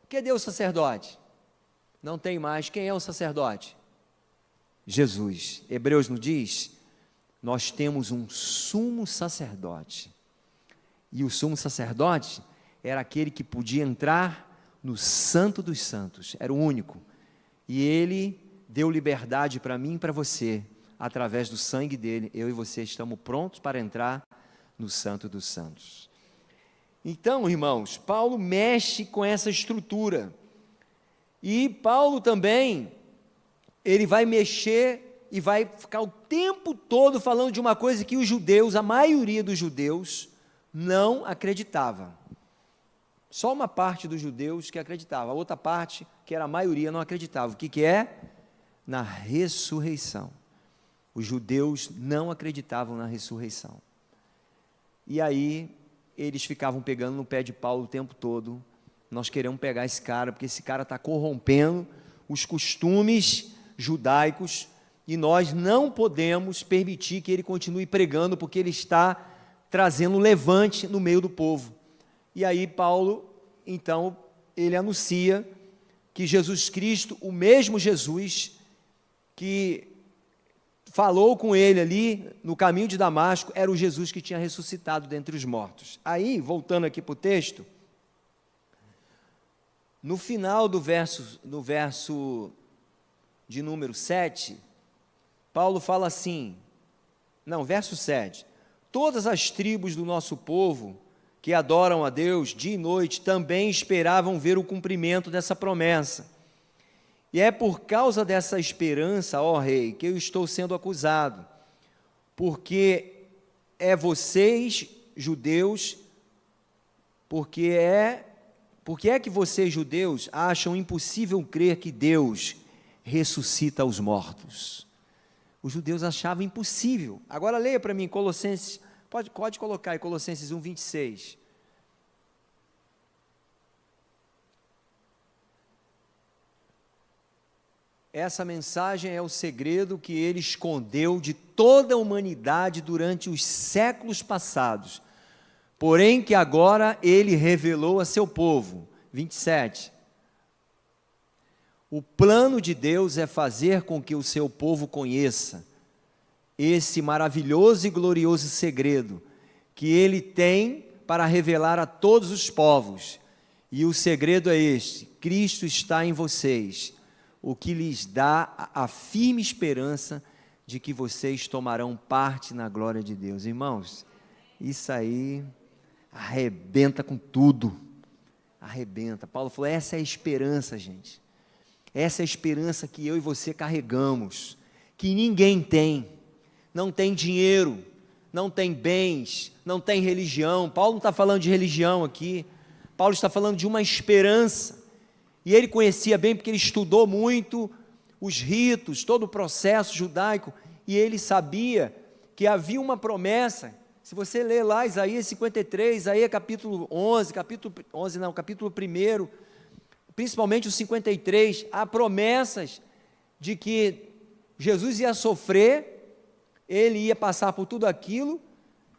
cadê o sacerdote? Não tem mais. Quem é o sacerdote? Jesus. Hebreus não diz? Nós temos um sumo sacerdote. E o sumo sacerdote era aquele que podia entrar no Santo dos Santos. Era o único. E ele deu liberdade para mim e para você. Através do sangue dele, eu e você estamos prontos para entrar no Santo dos Santos. Então, irmãos, Paulo mexe com essa estrutura. E Paulo também, ele vai mexer e vai ficar o tempo todo falando de uma coisa que os judeus, a maioria dos judeus, não acreditava. Só uma parte dos judeus que acreditava, a outra parte, que era a maioria, não acreditava. O que é? Na ressurreição. Os judeus não acreditavam na ressurreição. E aí, eles ficavam pegando no pé de Paulo o tempo todo. Nós queremos pegar esse cara, porque esse cara está corrompendo os costumes judaicos, e nós não podemos permitir que ele continue pregando, porque ele está trazendo um levante no meio do povo. E aí Paulo, então, ele anuncia que Jesus Cristo, o mesmo Jesus que falou com ele ali no caminho de Damasco, era o Jesus que tinha ressuscitado dentre os mortos. Aí, voltando aqui para o texto, no final do verso de número 7, Paulo fala assim, verso 7, todas as tribos do nosso povo que adoram a Deus dia e noite também esperavam ver o cumprimento dessa promessa. E é por causa dessa esperança, ó rei, que eu estou sendo acusado, porque vocês, judeus, porque é que vocês, judeus, acham impossível crer que Deus ressuscita os mortos? Os judeus achavam impossível. Agora leia para mim Colossenses, pode colocar aí Colossenses 1:26. Essa mensagem é o segredo que ele escondeu de toda a humanidade durante os séculos passados, porém que agora ele revelou a seu povo. 27. O plano de Deus é fazer com que o seu povo conheça esse maravilhoso e glorioso segredo que ele tem para revelar a todos os povos. E o segredo é este: Cristo está em vocês, o que lhes dá a firme esperança de que vocês tomarão parte na glória de Deus. Irmãos, isso aí arrebenta com tudo. Arrebenta. Paulo falou, essa é a esperança, gente. Essa é a esperança que eu e você carregamos, que ninguém tem. Não tem dinheiro, não tem bens, não tem religião. Paulo não está falando de religião aqui. Paulo está falando de uma esperança. E ele conhecia bem, porque ele estudou muito os ritos, todo o processo judaico, e ele sabia que havia uma promessa. Se você ler lá Isaías 53, Isaías capítulo 11, capítulo 1, principalmente o 53, há promessas de que Jesus ia sofrer, ele ia passar por tudo aquilo,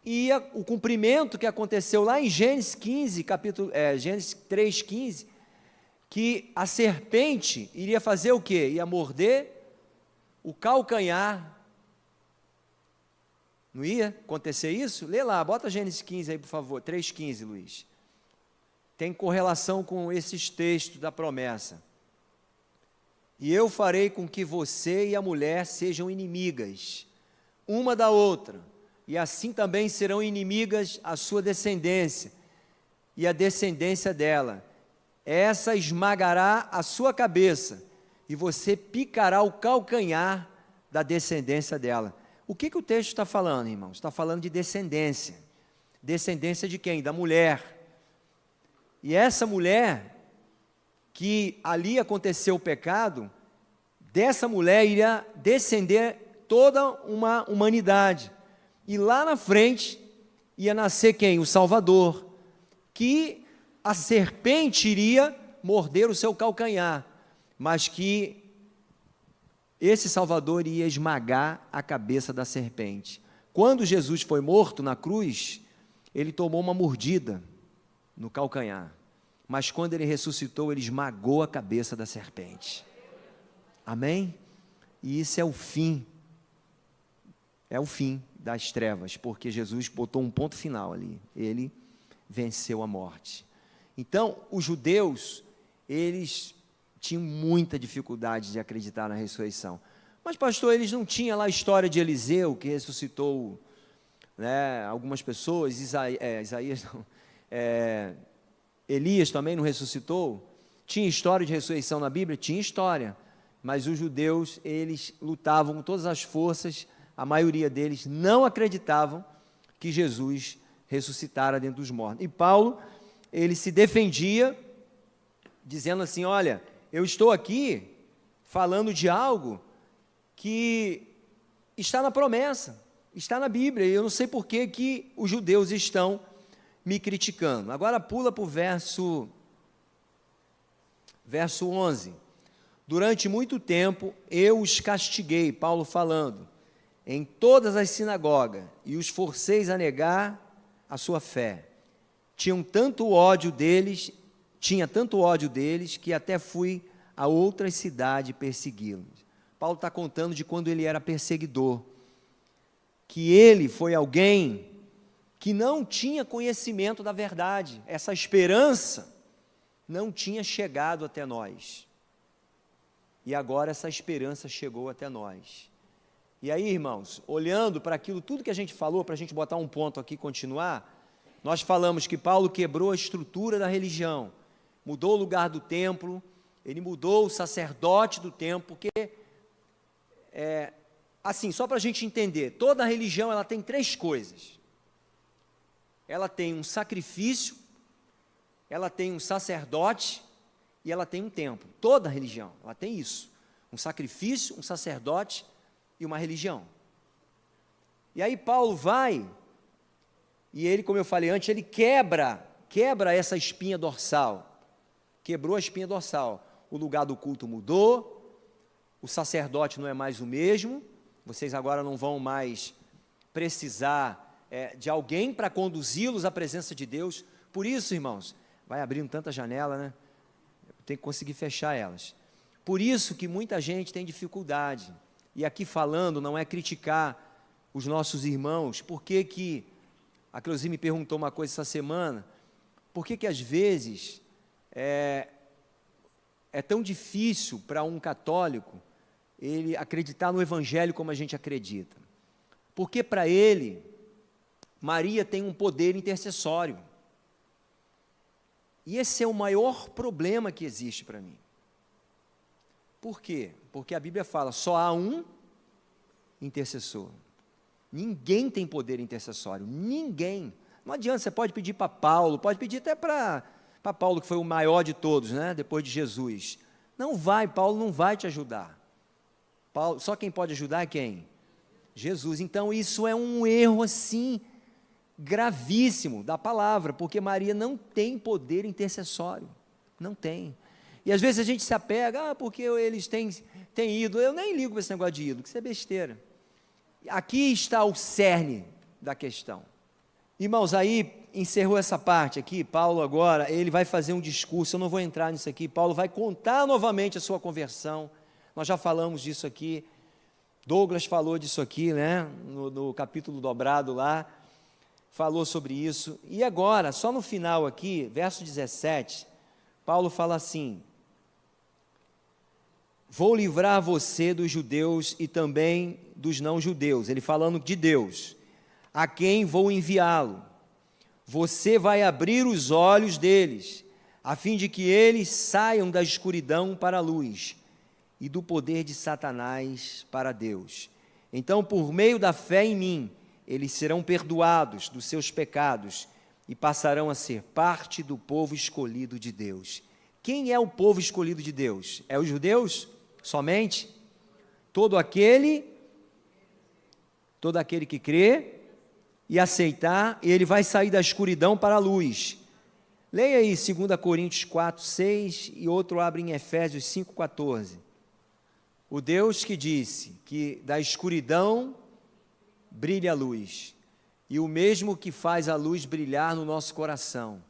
e o cumprimento que aconteceu lá em Gênesis 15, Gênesis 3,15, que a serpente iria fazer o quê? Ia morder o calcanhar. Não ia acontecer isso? Lê lá, bota Gênesis 15 aí, por favor, 3,15, Luiz. Tem correlação com esses textos da promessa. E eu farei com que você e a mulher sejam inimigas, uma da outra, e assim também serão inimigas a sua descendência, e a descendência dela. Essa esmagará a sua cabeça, e você picará o calcanhar da descendência dela. O que o texto está falando, irmãos? Está falando de descendência. Descendência de quem? Da mulher. E essa mulher, que ali aconteceu o pecado, dessa mulher iria descender toda uma humanidade. E lá na frente ia nascer quem? O Salvador, que a serpente iria morder o seu calcanhar, mas que esse Salvador ia esmagar a cabeça da serpente. Quando Jesus foi morto na cruz, ele tomou uma mordida no calcanhar, mas quando ele ressuscitou, ele esmagou a cabeça da serpente. Amém? E isso é o fim das trevas, porque Jesus botou um ponto final ali, ele venceu a morte. Então, os judeus, eles tinham muita dificuldade de acreditar na ressurreição. Mas, pastor, eles não tinham lá a história de Eliseu, que ressuscitou, né, algumas pessoas, Elias também não ressuscitou? Tinha história de ressurreição na Bíblia? Tinha história, mas os judeus, eles lutavam com todas as forças, a maioria deles não acreditavam que Jesus ressuscitara dentre os mortos. E Paulo, ele se defendia, dizendo assim, olha, eu estou aqui falando de algo que está na promessa, está na Bíblia, e eu não sei por que os judeus estão me criticando. Agora pula para o verso 11. Durante muito tempo eu os castiguei, Paulo falando, em todas as sinagogas, e os forcei a negar a sua fé. Tinha tanto ódio deles, que até fui a outras cidades persegui-los. Paulo está contando de quando ele era perseguidor, que ele foi alguém que não tinha conhecimento da verdade, essa esperança não tinha chegado até nós, e agora essa esperança chegou até nós. E aí, irmãos, olhando para aquilo, tudo que a gente falou, para a gente botar um ponto aqui e continuar, nós falamos que Paulo quebrou a estrutura da religião, mudou o lugar do templo, ele mudou o sacerdote do templo, porque, assim, só para a gente entender, toda religião ela tem três coisas. Ela tem um sacrifício, ela tem um sacerdote e ela tem um templo. Toda religião, ela tem isso, um sacrifício, um sacerdote e uma religião. E aí Paulo vai, e ele, como eu falei antes, ele quebra essa espinha dorsal, quebrou a espinha dorsal, o lugar do culto mudou, o sacerdote não é mais o mesmo, vocês agora não vão mais precisar de alguém para conduzi-los à presença de Deus. Por isso, irmãos, vai abrindo tanta janela, né? Tem que conseguir fechar elas. Por isso que muita gente tem dificuldade, e aqui falando não é criticar os nossos irmãos, porque a Cleusi me perguntou uma coisa essa semana, por que às vezes é tão difícil para um católico ele acreditar no Evangelho como a gente acredita? Porque para ele, Maria tem um poder intercessório. E esse é o maior problema que existe para mim. Por quê? Porque a Bíblia fala, só há um intercessor. Ninguém tem poder intercessório, ninguém. Não adianta, você pode pedir para Paulo, pode pedir até para Paulo, que foi o maior de todos, né, depois de Jesus. Não vai, Paulo não vai te ajudar. Só quem pode ajudar é quem? Jesus. Então isso é um erro assim, gravíssimo da palavra, porque Maria não tem poder intercessório, não tem. E às vezes a gente se apega, porque eles têm ídolo, eu nem ligo para esse negócio de ídolo, que isso é besteira. Aqui está o cerne da questão. Irmãos, aí encerrou essa parte aqui, Paulo agora, ele vai fazer um discurso, eu não vou entrar nisso aqui, Paulo vai contar novamente a sua conversão, nós já falamos disso aqui, Douglas falou disso aqui, né, no capítulo dobrado lá, falou sobre isso, e agora, só no final aqui, verso 17, Paulo fala assim, vou livrar você dos judeus e também dos não-judeus, ele falando de Deus, a quem vou enviá-lo, você vai abrir os olhos deles, a fim de que eles saiam da escuridão para a luz, e do poder de Satanás para Deus. Então, por meio da fé em mim, eles serão perdoados dos seus pecados e passarão a ser parte do povo escolhido de Deus. Quem é o povo escolhido de Deus? É os judeus? Somente? Todo aquele que crê e aceitar, ele vai sair da escuridão para a luz. Leia aí 2 Coríntios 4, 6 e outro abre em Efésios 5, 14. O Deus que disse que da escuridão brilha a luz, e o mesmo que faz a luz brilhar no nosso coração,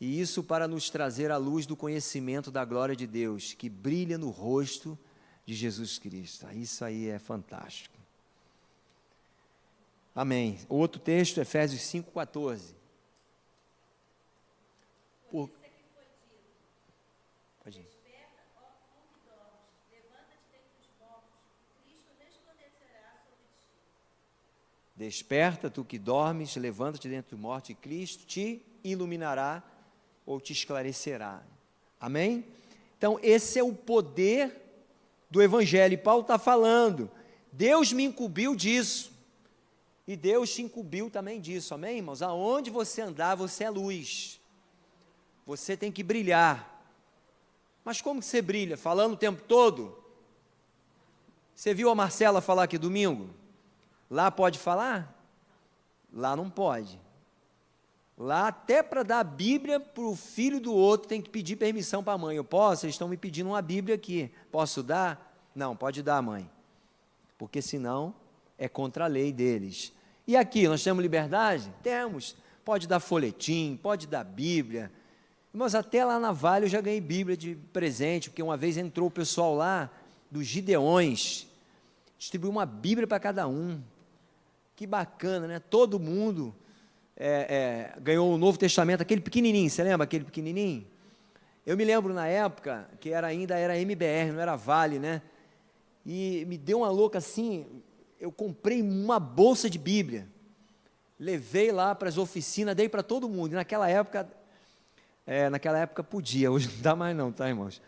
e isso para nos trazer a luz do conhecimento da glória de Deus, que brilha no rosto de Jesus Cristo. Isso aí é fantástico. Amém. O outro texto, Efésios 5, 14. Pode ir. Desperta, tu que dormes, levanta-te dentro do morto e Cristo te iluminará ou te esclarecerá. Amém? Então, esse é o poder do Evangelho. E Paulo está falando, Deus me incumbiu disso, e Deus te incumbiu também disso. Amém, irmãos? Aonde você andar, você é luz. Você tem que brilhar. Mas como que você brilha? Falando o tempo todo? Você viu a Marcela falar aqui domingo? Lá pode falar? Lá não pode. Lá até para dar a Bíblia para o filho do outro tem que pedir permissão para a mãe. Eu posso? Eles estão me pedindo uma Bíblia aqui. Posso dar? Não, pode dar, mãe. Porque senão é contra a lei deles. E aqui, nós temos liberdade? Temos. Pode dar folhetim, pode dar Bíblia. Mas até lá na Vale eu já ganhei Bíblia de presente, porque uma vez entrou o pessoal lá, dos Gideões, distribuiu uma Bíblia para cada um. Que bacana, né? Todo mundo ganhou o Novo Testamento, aquele pequenininho, você lembra aquele pequenininho? Eu me lembro na época que ainda era MBR, não era Vale, né? E me deu uma louca assim, eu comprei uma bolsa de Bíblia, levei lá para as oficinas, dei para todo mundo, e naquela época podia, hoje não dá mais não, tá, irmãos?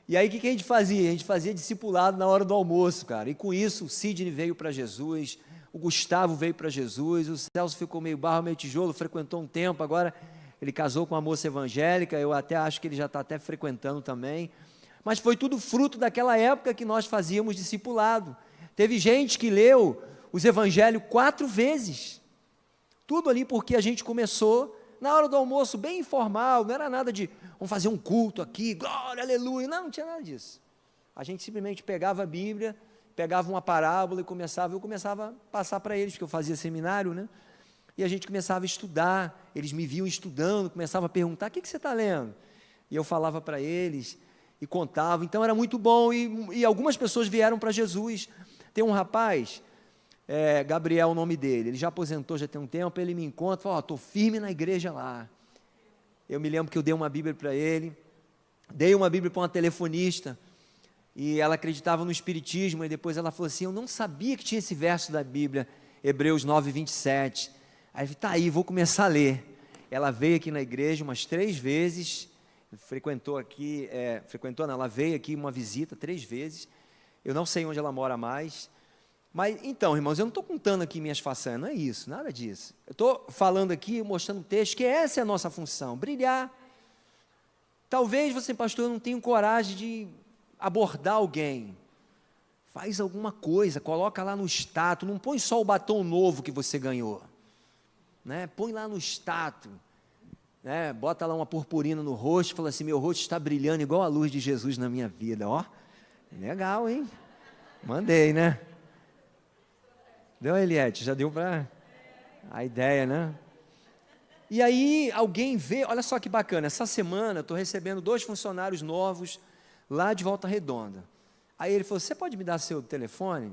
E aí o que a gente fazia? A gente fazia discipulado na hora do almoço, cara, e com isso o Sidney veio para Jesus, o Gustavo veio para Jesus, o Celso ficou meio barro, meio tijolo, frequentou um tempo, agora ele casou com uma moça evangélica, eu até acho que ele já está até frequentando também, mas foi tudo fruto daquela época que nós fazíamos discipulado. Teve gente que leu os evangelhos 4 vezes, tudo ali porque a gente começou na hora do almoço, bem informal, não era nada de, vamos fazer um culto aqui, glória, aleluia, não tinha nada disso. A gente simplesmente pegava a Bíblia, pegava uma parábola e eu começava a passar para eles, porque eu fazia seminário, né? E a gente começava a estudar, eles me viam estudando, começavam a perguntar, o que você está lendo? E eu falava para eles, e contava, então era muito bom, e algumas pessoas vieram para Jesus. Tem um rapaz, Gabriel é o nome dele, ele já aposentou, já tem um tempo, ele me encontra, fala, estou firme na igreja lá. Eu me lembro que eu dei uma Bíblia para ele, dei uma Bíblia para uma telefonista, e ela acreditava no Espiritismo, e depois ela falou assim, eu não sabia que tinha esse verso da Bíblia, Hebreus 9, 27, aí eu falei, tá aí, vou começar a ler. Ela veio aqui na igreja umas 3 vezes, ela veio aqui uma visita 3 vezes, eu não sei onde ela mora mais, mas então, irmãos, eu não estou contando aqui minhas façanhas, não é isso, nada disso, eu estou falando aqui, mostrando o texto, que essa é a nossa função, brilhar. Talvez você, pastor, não tenha coragem de abordar alguém, faz alguma coisa, coloca lá no status, não põe só o batom novo que você ganhou, né? Põe lá no status, né? Bota lá uma purpurina no rosto, fala assim, meu rosto está brilhando igual a luz de Jesus na minha vida, ó, legal, hein? Mandei, né? Deu, Eliette, já deu para a ideia, né? E aí alguém vê, olha só que bacana, essa semana eu estou recebendo 2 funcionários novos, lá de Volta Redonda. Aí ele falou, você pode me dar seu telefone?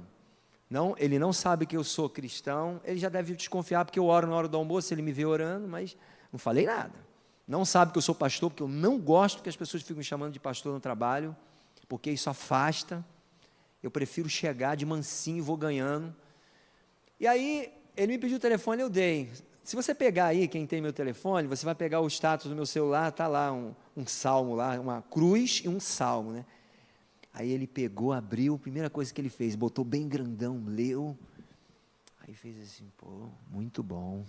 Não, ele não sabe que eu sou cristão, ele já deve desconfiar porque eu oro na hora do almoço, ele me vê orando, mas não falei nada. Não sabe que eu sou pastor, porque eu não gosto que as pessoas fiquem me chamando de pastor no trabalho, porque isso afasta, eu prefiro chegar de mansinho e vou ganhando. E aí, ele me pediu o telefone, eu dei. Se você pegar aí, quem tem meu telefone, você vai pegar o status do meu celular, está lá um salmo lá, uma cruz e um salmo, né? Aí ele pegou, abriu, a primeira coisa que ele fez, botou bem grandão, leu, aí fez assim, pô, muito bom.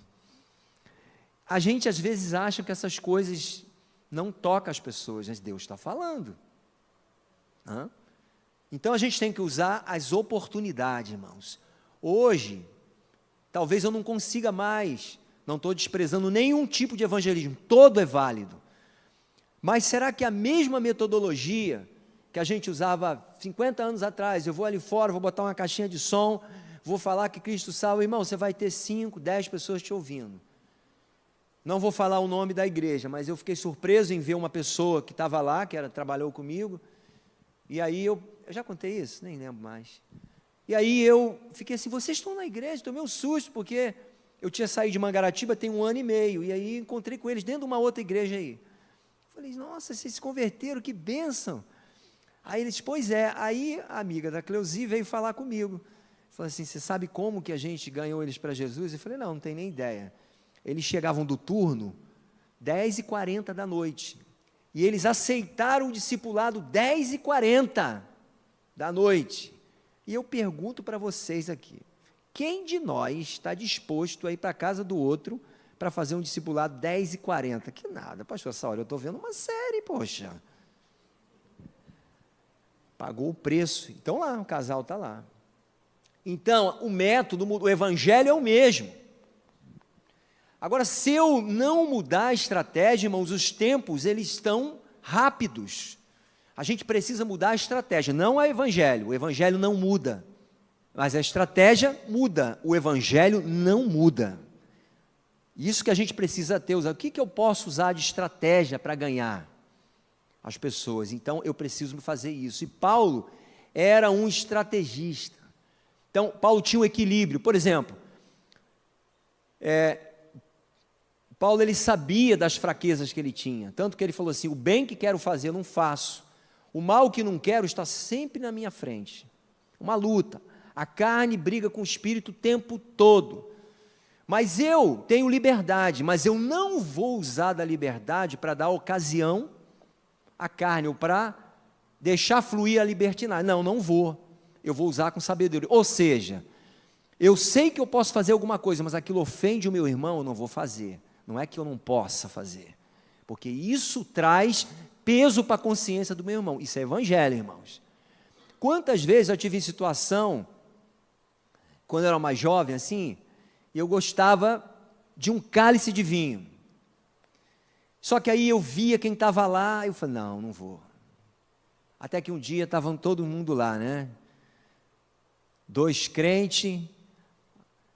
A gente às vezes acha que essas coisas não tocam as pessoas, mas Deus está falando. Então a gente tem que usar as oportunidades, irmãos. Hoje, talvez eu não consiga mais, não estou desprezando nenhum tipo de evangelismo, todo é válido. Mas será que a mesma metodologia que a gente usava 50 anos atrás, eu vou ali fora, vou botar uma caixinha de som, vou falar que Cristo salva, irmão, você vai ter 5, 10 pessoas te ouvindo. Não vou falar o nome da igreja, mas eu fiquei surpreso em ver uma pessoa que estava lá, trabalhou comigo, e aí eu já contei isso? Nem lembro mais. E aí eu fiquei assim, vocês estão na igreja? Tomei um susto, porque eu tinha saído de Mangaratiba tem 1 ano e meio, e aí encontrei com eles dentro de uma outra igreja aí. Falei, nossa, vocês se converteram, que bênção. Aí eles, pois é, aí a amiga da Cleusi veio falar comigo. Falou assim, você sabe como que a gente ganhou eles para Jesus? Eu falei, não tem nem ideia. Eles chegavam do turno 10h40 da noite, e eles aceitaram o discipulado 10h40 da noite. E eu pergunto para vocês aqui, quem de nós está disposto a ir para a casa do outro para fazer um discipulado 10h40? Que nada, pastor Saulo, eu estou vendo uma série, poxa. Pagou o preço, então lá, o casal está lá. Então, o método, o evangelho é o mesmo. Agora, se eu não mudar a estratégia, irmãos, os tempos, eles estão rápidos. A gente precisa mudar a estratégia, não é o evangelho não muda, mas a estratégia muda, o evangelho não muda. Isso que a gente precisa ter, o que eu posso usar de estratégia para ganhar as pessoas? Então, eu preciso fazer isso. E Paulo era um estrategista. Então, Paulo tinha um equilíbrio. Por exemplo, Paulo ele sabia das fraquezas que ele tinha, tanto que ele falou assim: o bem que quero fazer eu não faço, o mal que não quero está sempre na minha frente. Uma luta. A carne briga com o espírito o tempo todo. Mas eu tenho liberdade, mas eu não vou usar da liberdade para dar ocasião à carne, ou para deixar fluir a libertinagem. Não, não vou. Eu vou usar com sabedoria. Ou seja, eu sei que eu posso fazer alguma coisa, mas aquilo ofende o meu irmão, eu não vou fazer. Não é que eu não possa fazer, porque isso traz peso para a consciência do meu irmão. Isso é evangelho, irmãos. Quantas vezes eu tive situação, quando eu era mais jovem, assim, e eu gostava de um cálice de vinho. Só que aí eu via quem estava lá, e eu falei, não, não vou. Até que um dia estavam todo mundo lá, né? 2 crentes,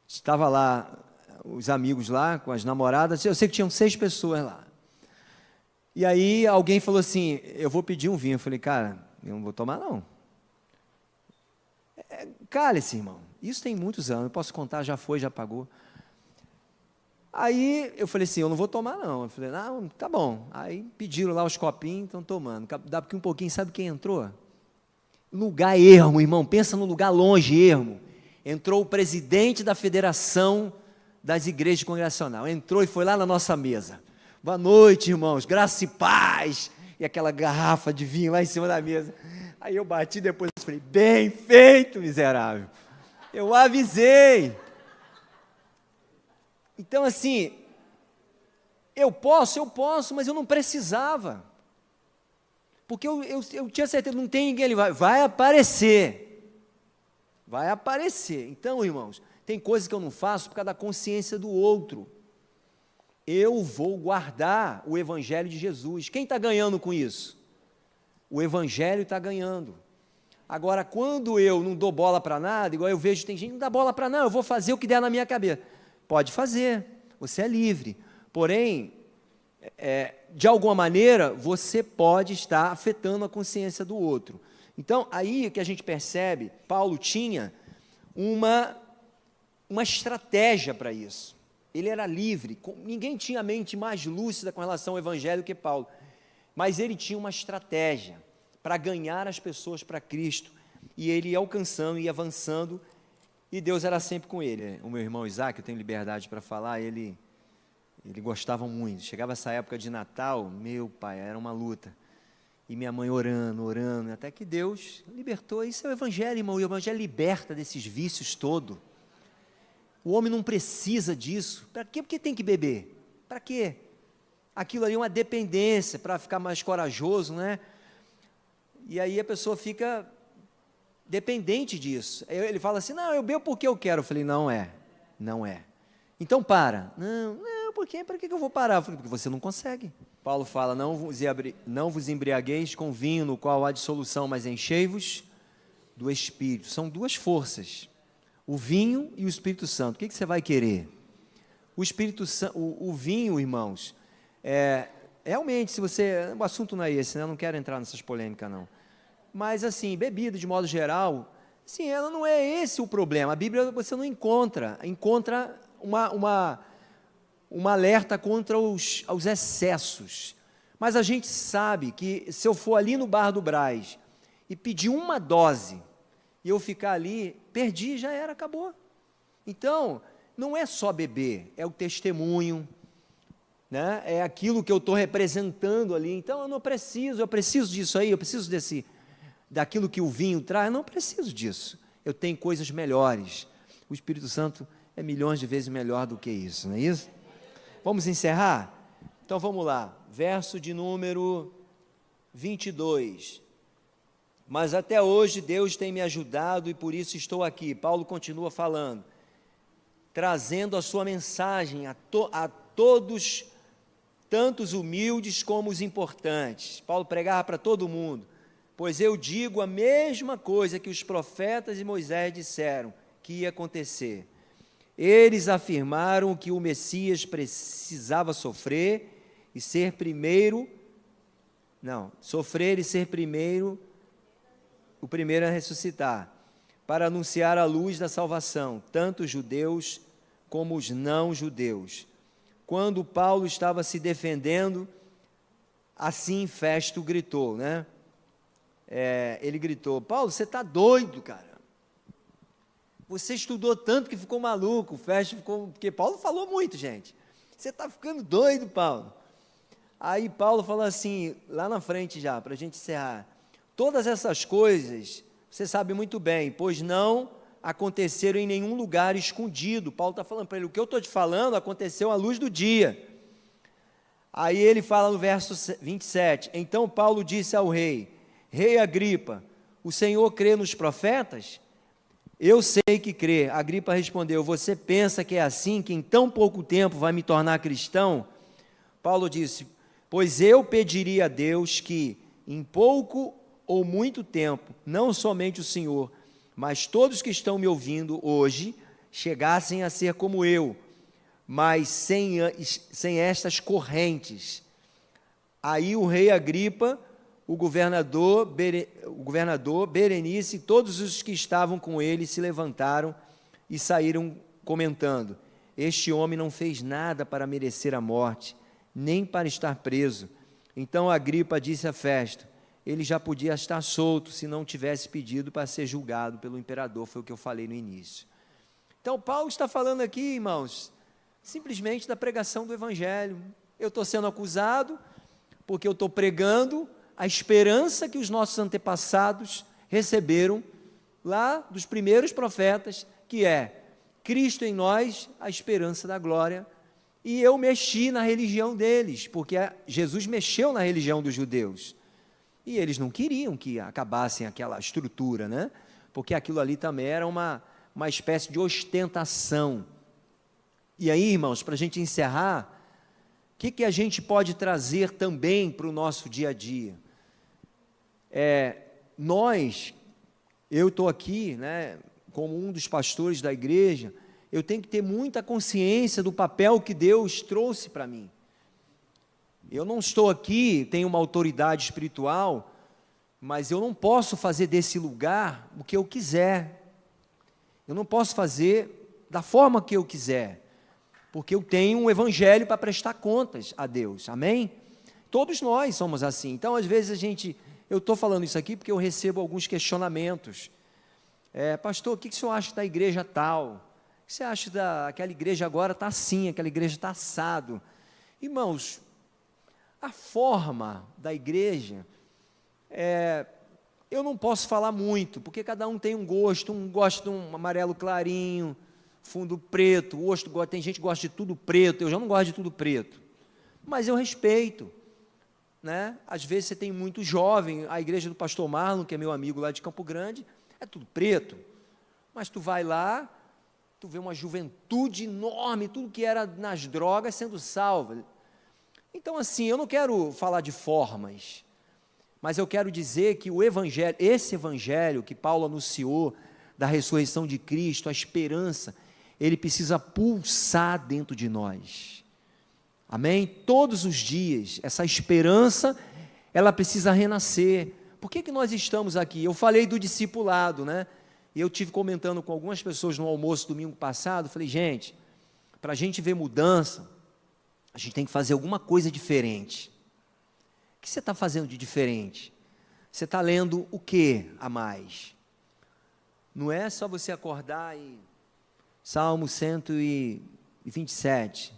estava lá, os amigos lá, com as namoradas, eu sei que tinham 6 pessoas lá. E aí alguém falou assim, eu vou pedir um vinho. Eu falei, cara, eu não vou tomar não. Cálice, irmão, isso tem muitos anos, eu posso contar, já foi, já pagou. Aí eu falei assim, eu não vou tomar não. Eu falei, não, tá bom. Aí pediram lá os copinhos, estão tomando. Daqui um pouquinho, sabe quem entrou? Lugar ermo, irmão, pensa no lugar longe, ermo. Entrou o presidente da Federação das Igrejas Congregacionais, entrou e foi lá na nossa mesa. Boa noite, irmãos, graça e paz. E aquela garrafa de vinho lá em cima da mesa. Aí eu bati depois e falei, bem feito, miserável. Eu avisei. Então, assim, eu posso, mas eu não precisava. Porque eu tinha certeza, não tem ninguém ali, vai aparecer. Vai aparecer. Então, irmãos, tem coisas que eu não faço por causa da consciência do outro. Eu vou guardar o Evangelho de Jesus. Quem está ganhando com isso? O Evangelho está ganhando. Agora, quando eu não dou bola para nada, igual eu vejo, tem gente que não dá bola para nada, eu vou fazer o que der na minha cabeça. Pode fazer, você é livre. Porém, de alguma maneira, você pode estar afetando a consciência do outro. Então, aí é que a gente percebe, Paulo tinha uma estratégia para isso. Ele era livre, ninguém tinha a mente mais lúcida com relação ao Evangelho que Paulo, mas ele tinha uma estratégia para ganhar as pessoas para Cristo, e ele ia alcançando, ia avançando, e Deus era sempre com ele. O meu irmão Isaac, eu tenho liberdade para falar, ele gostava muito. Chegava essa época de Natal, meu pai, era uma luta. E minha mãe orando, até que Deus libertou. Isso é o Evangelho, irmão, e o Evangelho liberta desses vícios todos. O homem não precisa disso. Para quê? Porque tem que beber. Para quê? Aquilo ali é uma dependência, para ficar mais corajoso, né? E aí a pessoa fica dependente disso. Ele fala assim, não, eu bebo porque eu quero. Eu falei, não é. Então para. Não, por quê? Para que eu vou parar? Eu falei, porque você não consegue. Paulo fala, não vos embriagueis com vinho no qual há dissolução, mas enchei-vos do Espírito. São 2 forças, o vinho e o Espírito Santo. O que você vai querer? O Espírito Santo, o vinho, irmãos, realmente, se você, o assunto não é esse, né? Eu não quero entrar nessas polêmicas, não. Mas, assim, bebida, de modo geral, sim, ela não é esse o problema. A Bíblia você não encontra uma alerta contra os excessos. Mas a gente sabe que se eu for ali no Bar do Brás e pedir uma dose, e eu ficar ali, perdi, já era, acabou. Então, não é só beber, é o testemunho, né? É aquilo que eu estou representando ali. Então, eu preciso disso aí, eu preciso daquilo que o vinho traz, eu não preciso disso. Eu tenho coisas melhores. O Espírito Santo é milhões de vezes melhor do que isso, não é isso? Vamos encerrar? Então, vamos lá. Verso de número 22. Mas até hoje Deus tem me ajudado e por isso estou aqui. Paulo continua falando, trazendo a sua mensagem a todos, tanto os humildes como os importantes. Paulo pregava para todo mundo, pois eu digo a mesma coisa que os profetas e Moisés disseram que ia acontecer. Eles afirmaram que o Messias precisava sofrer e ser primeiro O primeiro é ressuscitar, para anunciar a luz da salvação, tanto os judeus como os não-judeus. Quando Paulo estava se defendendo, assim Festo gritou, né? Ele gritou: Paulo, você está doido, cara. Você estudou tanto que ficou maluco. O Festo ficou... Porque Paulo falou muito, gente. Você está ficando doido, Paulo. Aí Paulo falou assim, lá na frente já, para a gente encerrar: todas essas coisas, você sabe muito bem, pois não aconteceram em nenhum lugar escondido. Paulo está falando para ele: o que eu estou te falando aconteceu à luz do dia. Aí ele fala no verso 27, então Paulo disse ao rei: Rei Agripa, o Senhor crê nos profetas? Eu sei que crê. Agripa respondeu: você pensa que é assim, que em tão pouco tempo vai me tornar cristão? Paulo disse: pois eu pediria a Deus que em pouco ou muito tempo, não somente o Senhor, mas todos que estão me ouvindo hoje, chegassem a ser como eu, mas sem estas correntes. Aí o rei Agripa, o governador Berenice e todos os que estavam com ele se levantaram e saíram comentando: este homem não fez nada para merecer a morte, nem para estar preso. Então Agripa disse a Festo: ele já podia estar solto se não tivesse pedido para ser julgado pelo imperador. Foi o que eu falei no início. Então Paulo está falando aqui, irmãos, simplesmente da pregação do evangelho. Eu estou sendo acusado porque eu estou pregando a esperança que os nossos antepassados receberam lá dos primeiros profetas, que é Cristo em nós, a esperança da glória. E eu mexi na religião deles, porque Jesus mexeu na religião dos judeus. E eles não queriam que acabassem aquela estrutura, né? Porque aquilo ali também era uma espécie de ostentação. E aí, irmãos, para a gente encerrar, o que a gente pode trazer também para o nosso dia a dia? Eu estou aqui, né, como um dos pastores da igreja, eu tenho que ter muita consciência do papel que Deus trouxe para mim. Eu não estou aqui, tenho uma autoridade espiritual, mas eu não posso fazer desse lugar o que eu quiser. Eu não posso fazer da forma que eu quiser, porque eu tenho um evangelho para prestar contas a Deus, amém? Todos nós somos assim. Então, às vezes eu estou falando isso aqui porque eu recebo alguns questionamentos. Pastor, o que o senhor acha da igreja tal? O que você acha daquela igreja agora está assim, aquela igreja está assado? Irmãos, a forma da igreja, eu não posso falar muito, porque cada um tem um gosto gosta de um amarelo clarinho, fundo preto, tem gente que gosta de tudo preto, eu já não gosto de tudo preto, mas eu respeito, né? Às vezes você tem muito jovem, a igreja do pastor Marlon, que é meu amigo lá de Campo Grande, é tudo preto, mas tu vai lá, tu vê uma juventude enorme, tudo que era nas drogas sendo salva. Então, assim, eu não quero falar de formas, mas eu quero dizer que o evangelho, esse evangelho que Paulo anunciou, da ressurreição de Cristo, a esperança, ele precisa pulsar dentro de nós, amém? Todos os dias, essa esperança, ela precisa renascer. Por que nós estamos aqui? Eu falei do discipulado, né? E eu tive comentando com algumas pessoas no almoço domingo passado, falei: gente, para a gente ver mudança, a gente tem que fazer alguma coisa diferente. O que você está fazendo de diferente? Você está lendo o que a mais? Não é só você acordar e... Salmo 127.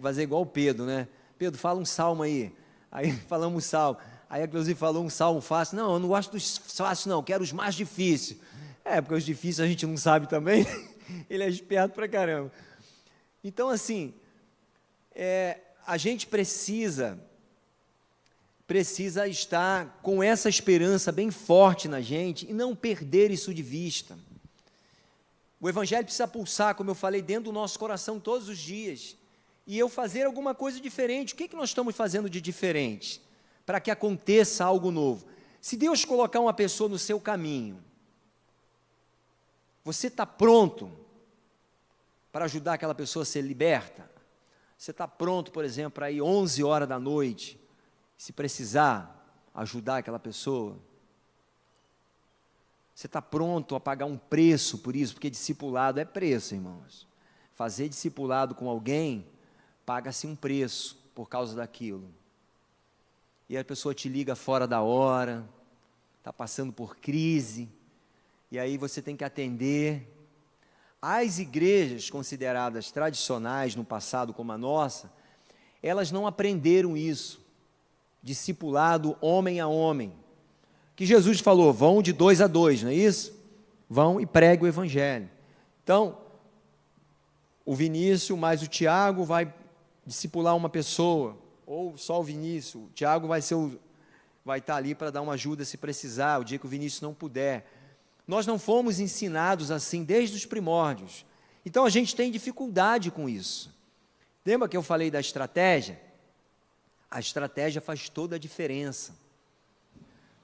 Fazer igual o Pedro, né? Pedro, fala um salmo aí. Aí falamos um salmo. Aí a Cleusi falou um salmo fácil. Não, eu não gosto dos fáceis, não, quero os mais difíceis. Porque os difíceis a gente não sabe também. Ele é esperto pra caramba. Então, assim, a gente precisa estar com essa esperança bem forte na gente e não perder isso de vista. O evangelho precisa pulsar, como eu falei, dentro do nosso coração todos os dias. E eu fazer alguma coisa diferente. O que nós estamos fazendo de diferente? Para que aconteça algo novo. Se Deus colocar uma pessoa no seu caminho, você está pronto para ajudar aquela pessoa a ser liberta? Você está pronto, por exemplo, para ir 11 horas da noite, se precisar ajudar aquela pessoa? Você está pronto a pagar um preço por isso? Porque discipulado é preço, irmãos. Fazer discipulado com alguém, paga-se um preço por causa daquilo. E a pessoa te liga fora da hora, está passando por crise, e aí você tem que atender. As igrejas consideradas tradicionais no passado, como a nossa, elas não aprenderam isso, discipulado homem a homem, que Jesus falou, vão de 2 a 2, não é isso? Vão e preguem o evangelho. Então, o Vinícius mais o Tiago vai discipular uma pessoa, ou só o Vinícius, o Tiago vai estar ali para dar uma ajuda se precisar, o dia que o Vinícius não puder. Nós não fomos ensinados assim desde os primórdios, então a gente tem dificuldade com isso. Lembra que eu falei da estratégia? A estratégia faz toda a diferença.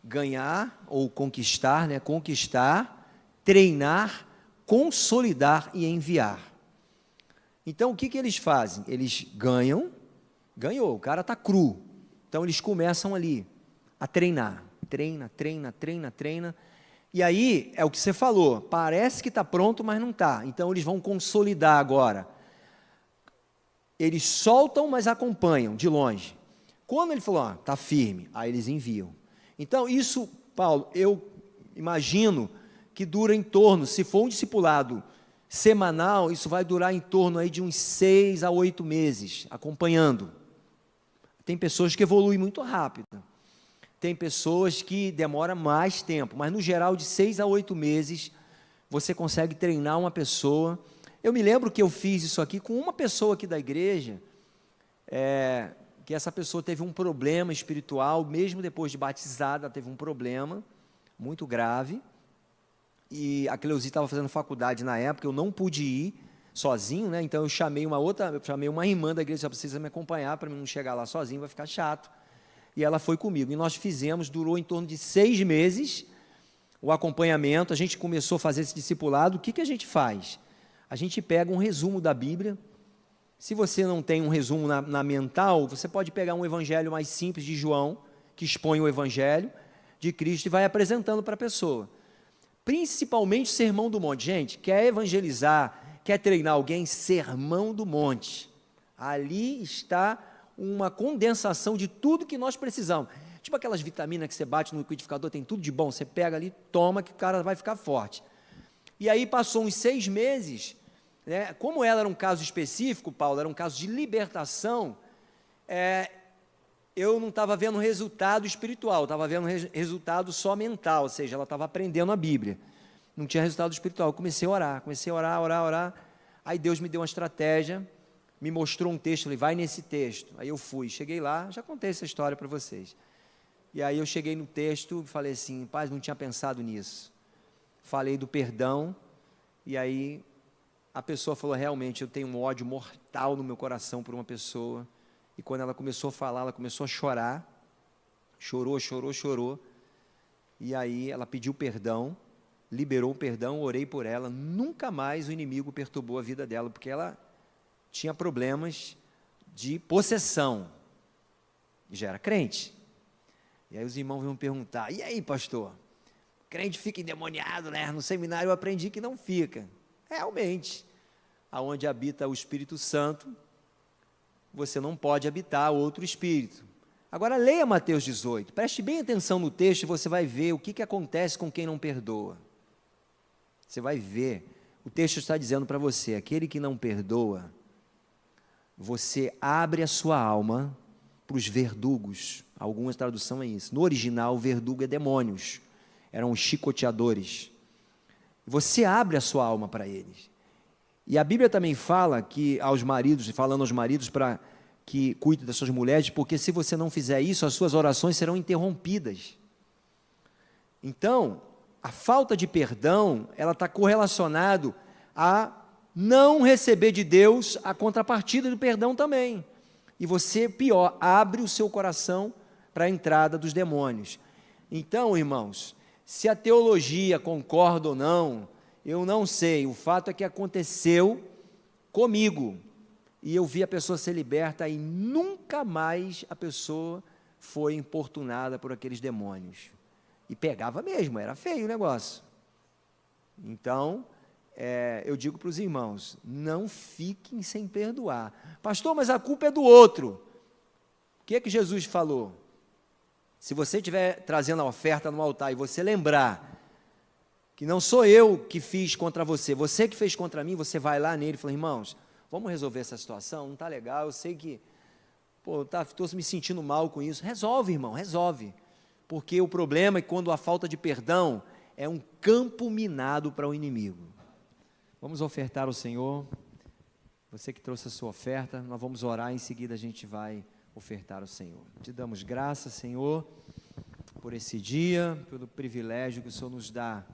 Ganhar ou conquistar, né? Conquistar, treinar, consolidar e enviar. Então, o que eles fazem? Eles ganhou, o cara está cru. Então, eles começam ali a treinar. Treina. E aí, é o que você falou, parece que está pronto, mas não está. Então, eles vão consolidar agora. Eles soltam, mas acompanham de longe. Quando ele falou, está firme, aí eles enviam. Então, isso, Paulo, eu imagino que dura em torno, se for um discipulado semanal, isso vai durar em torno aí de uns 6 a 8 meses, acompanhando. Tem pessoas que evoluem muito rápido, tem pessoas que demoram mais tempo, mas no geral de 6 a 8 meses, você consegue treinar uma pessoa. Eu me lembro que eu fiz isso aqui com uma pessoa aqui da igreja, que essa pessoa teve um problema espiritual, mesmo depois de batizada, ela teve um problema muito grave, e a Cleusi estava fazendo faculdade na época, eu não pude ir sozinho, né? Então eu chamei uma irmã da igreja, precisa me acompanhar, para mim não chegar lá sozinho, vai ficar chato, e ela foi comigo, e nós fizemos, durou em torno de 6 meses, o acompanhamento, a gente começou a fazer esse discipulado. O que a gente faz? A gente pega um resumo da Bíblia. Se você não tem um resumo na mental, você pode pegar um evangelho mais simples de João, que expõe o evangelho de Cristo e vai apresentando para a pessoa. Principalmente o Sermão do Monte. Gente, quer evangelizar, quer treinar alguém? Sermão do Monte. Ali está uma condensação de tudo que nós precisamos. Tipo aquelas vitaminas que você bate no liquidificador, tem tudo de bom, você pega ali, toma, que o cara vai ficar forte. E aí passou uns 6 meses, né? Como ela era um caso específico, Paulo, era um caso de libertação, eu não estava vendo resultado espiritual, estava vendo resultado só mental, ou seja, ela estava aprendendo a Bíblia, não tinha resultado espiritual. Eu comecei a orar, aí Deus me deu uma estratégia, me mostrou um texto, falei, vai nesse texto. Aí eu fui, cheguei lá, já contei essa história para vocês. E aí eu cheguei no texto e falei assim, pai, não tinha pensado nisso. Falei do perdão, e aí a pessoa falou, realmente, eu tenho um ódio mortal no meu coração por uma pessoa. E quando ela começou a falar, ela começou a chorar, chorou. E aí ela pediu perdão, liberou o perdão, orei por ela, nunca mais o inimigo perturbou a vida dela, porque ela tinha problemas de possessão, e já era crente. E aí os irmãos vão perguntar, e aí pastor, crente fica endemoniado, né? No seminário eu aprendi que não fica. Realmente, aonde habita o Espírito Santo, você não pode habitar outro espírito. Agora leia Mateus 18, preste bem atenção no texto e você vai ver o que acontece com quem não perdoa. Você vai ver, o texto está dizendo para você, aquele que não perdoa, você abre a sua alma para os verdugos. Algumas traduções é isso. No original, o verdugo é demônios, eram os chicoteadores. Você abre a sua alma para eles. E a Bíblia também fala que falando aos maridos para que cuidem das suas mulheres, porque se você não fizer isso, as suas orações serão interrompidas. Então, a falta de perdão, ela está correlacionado a não receber de Deus a contrapartida do perdão também. E você, pior, abre o seu coração para a entrada dos demônios. Então, irmãos, se a teologia concorda ou não, eu não sei, o fato é que aconteceu comigo, e eu vi a pessoa ser liberta, e nunca mais a pessoa foi importunada por aqueles demônios, e pegava mesmo, era feio o negócio, Então, eu digo para os irmãos, não fiquem sem perdoar. Pastor, mas a culpa é do outro. O que é que Jesus falou? Se você estiver trazendo a oferta no altar e você lembrar que não sou eu que fiz contra você, você que fez contra mim, você vai lá nele e fala, irmãos, vamos resolver essa situação, não está legal, eu sei que, estou me sentindo mal com isso. Resolve, irmão, resolve. Porque o problema é que quando a falta de perdão é um campo minado para o inimigo. Vamos ofertar ao Senhor. Você que trouxe a sua oferta, nós vamos orar, em seguida a gente vai ofertar ao Senhor. Te damos graças, Senhor, por esse dia, pelo privilégio que o Senhor nos dá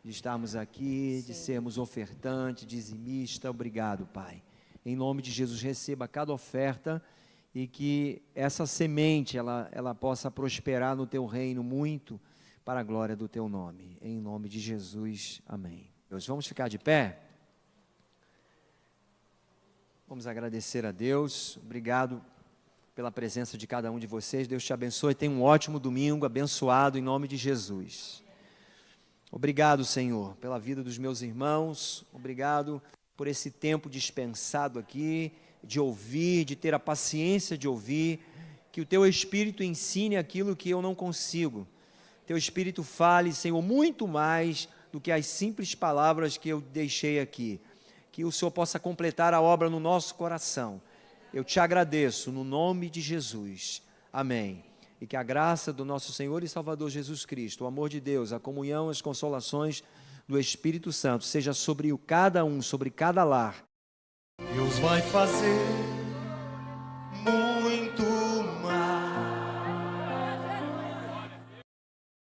de estarmos aqui, de sermos ofertante, dizimista. Obrigado, Pai. Em nome de Jesus, receba cada oferta e que essa semente, ela possa prosperar no Teu reino muito, para a glória do Teu nome. Em nome de Jesus, amém. Deus, vamos ficar de pé? Vamos agradecer a Deus. Obrigado pela presença de cada um de vocês. Deus te abençoe. Tenha um ótimo domingo, abençoado em nome de Jesus. Obrigado, Senhor, pela vida dos meus irmãos. Obrigado por esse tempo dispensado aqui, de ouvir, de ter a paciência de ouvir. Que o Teu Espírito ensine aquilo que eu não consigo. Teu Espírito fale, Senhor, muito mais do que as simples palavras que eu deixei aqui. Que o Senhor possa completar a obra no nosso coração. Eu te agradeço no nome de Jesus. Amém. E que a graça do nosso Senhor e Salvador Jesus Cristo, o amor de Deus, a comunhão, as consolações do Espírito Santo, seja sobre cada um, sobre cada lar. Deus vai fazer muito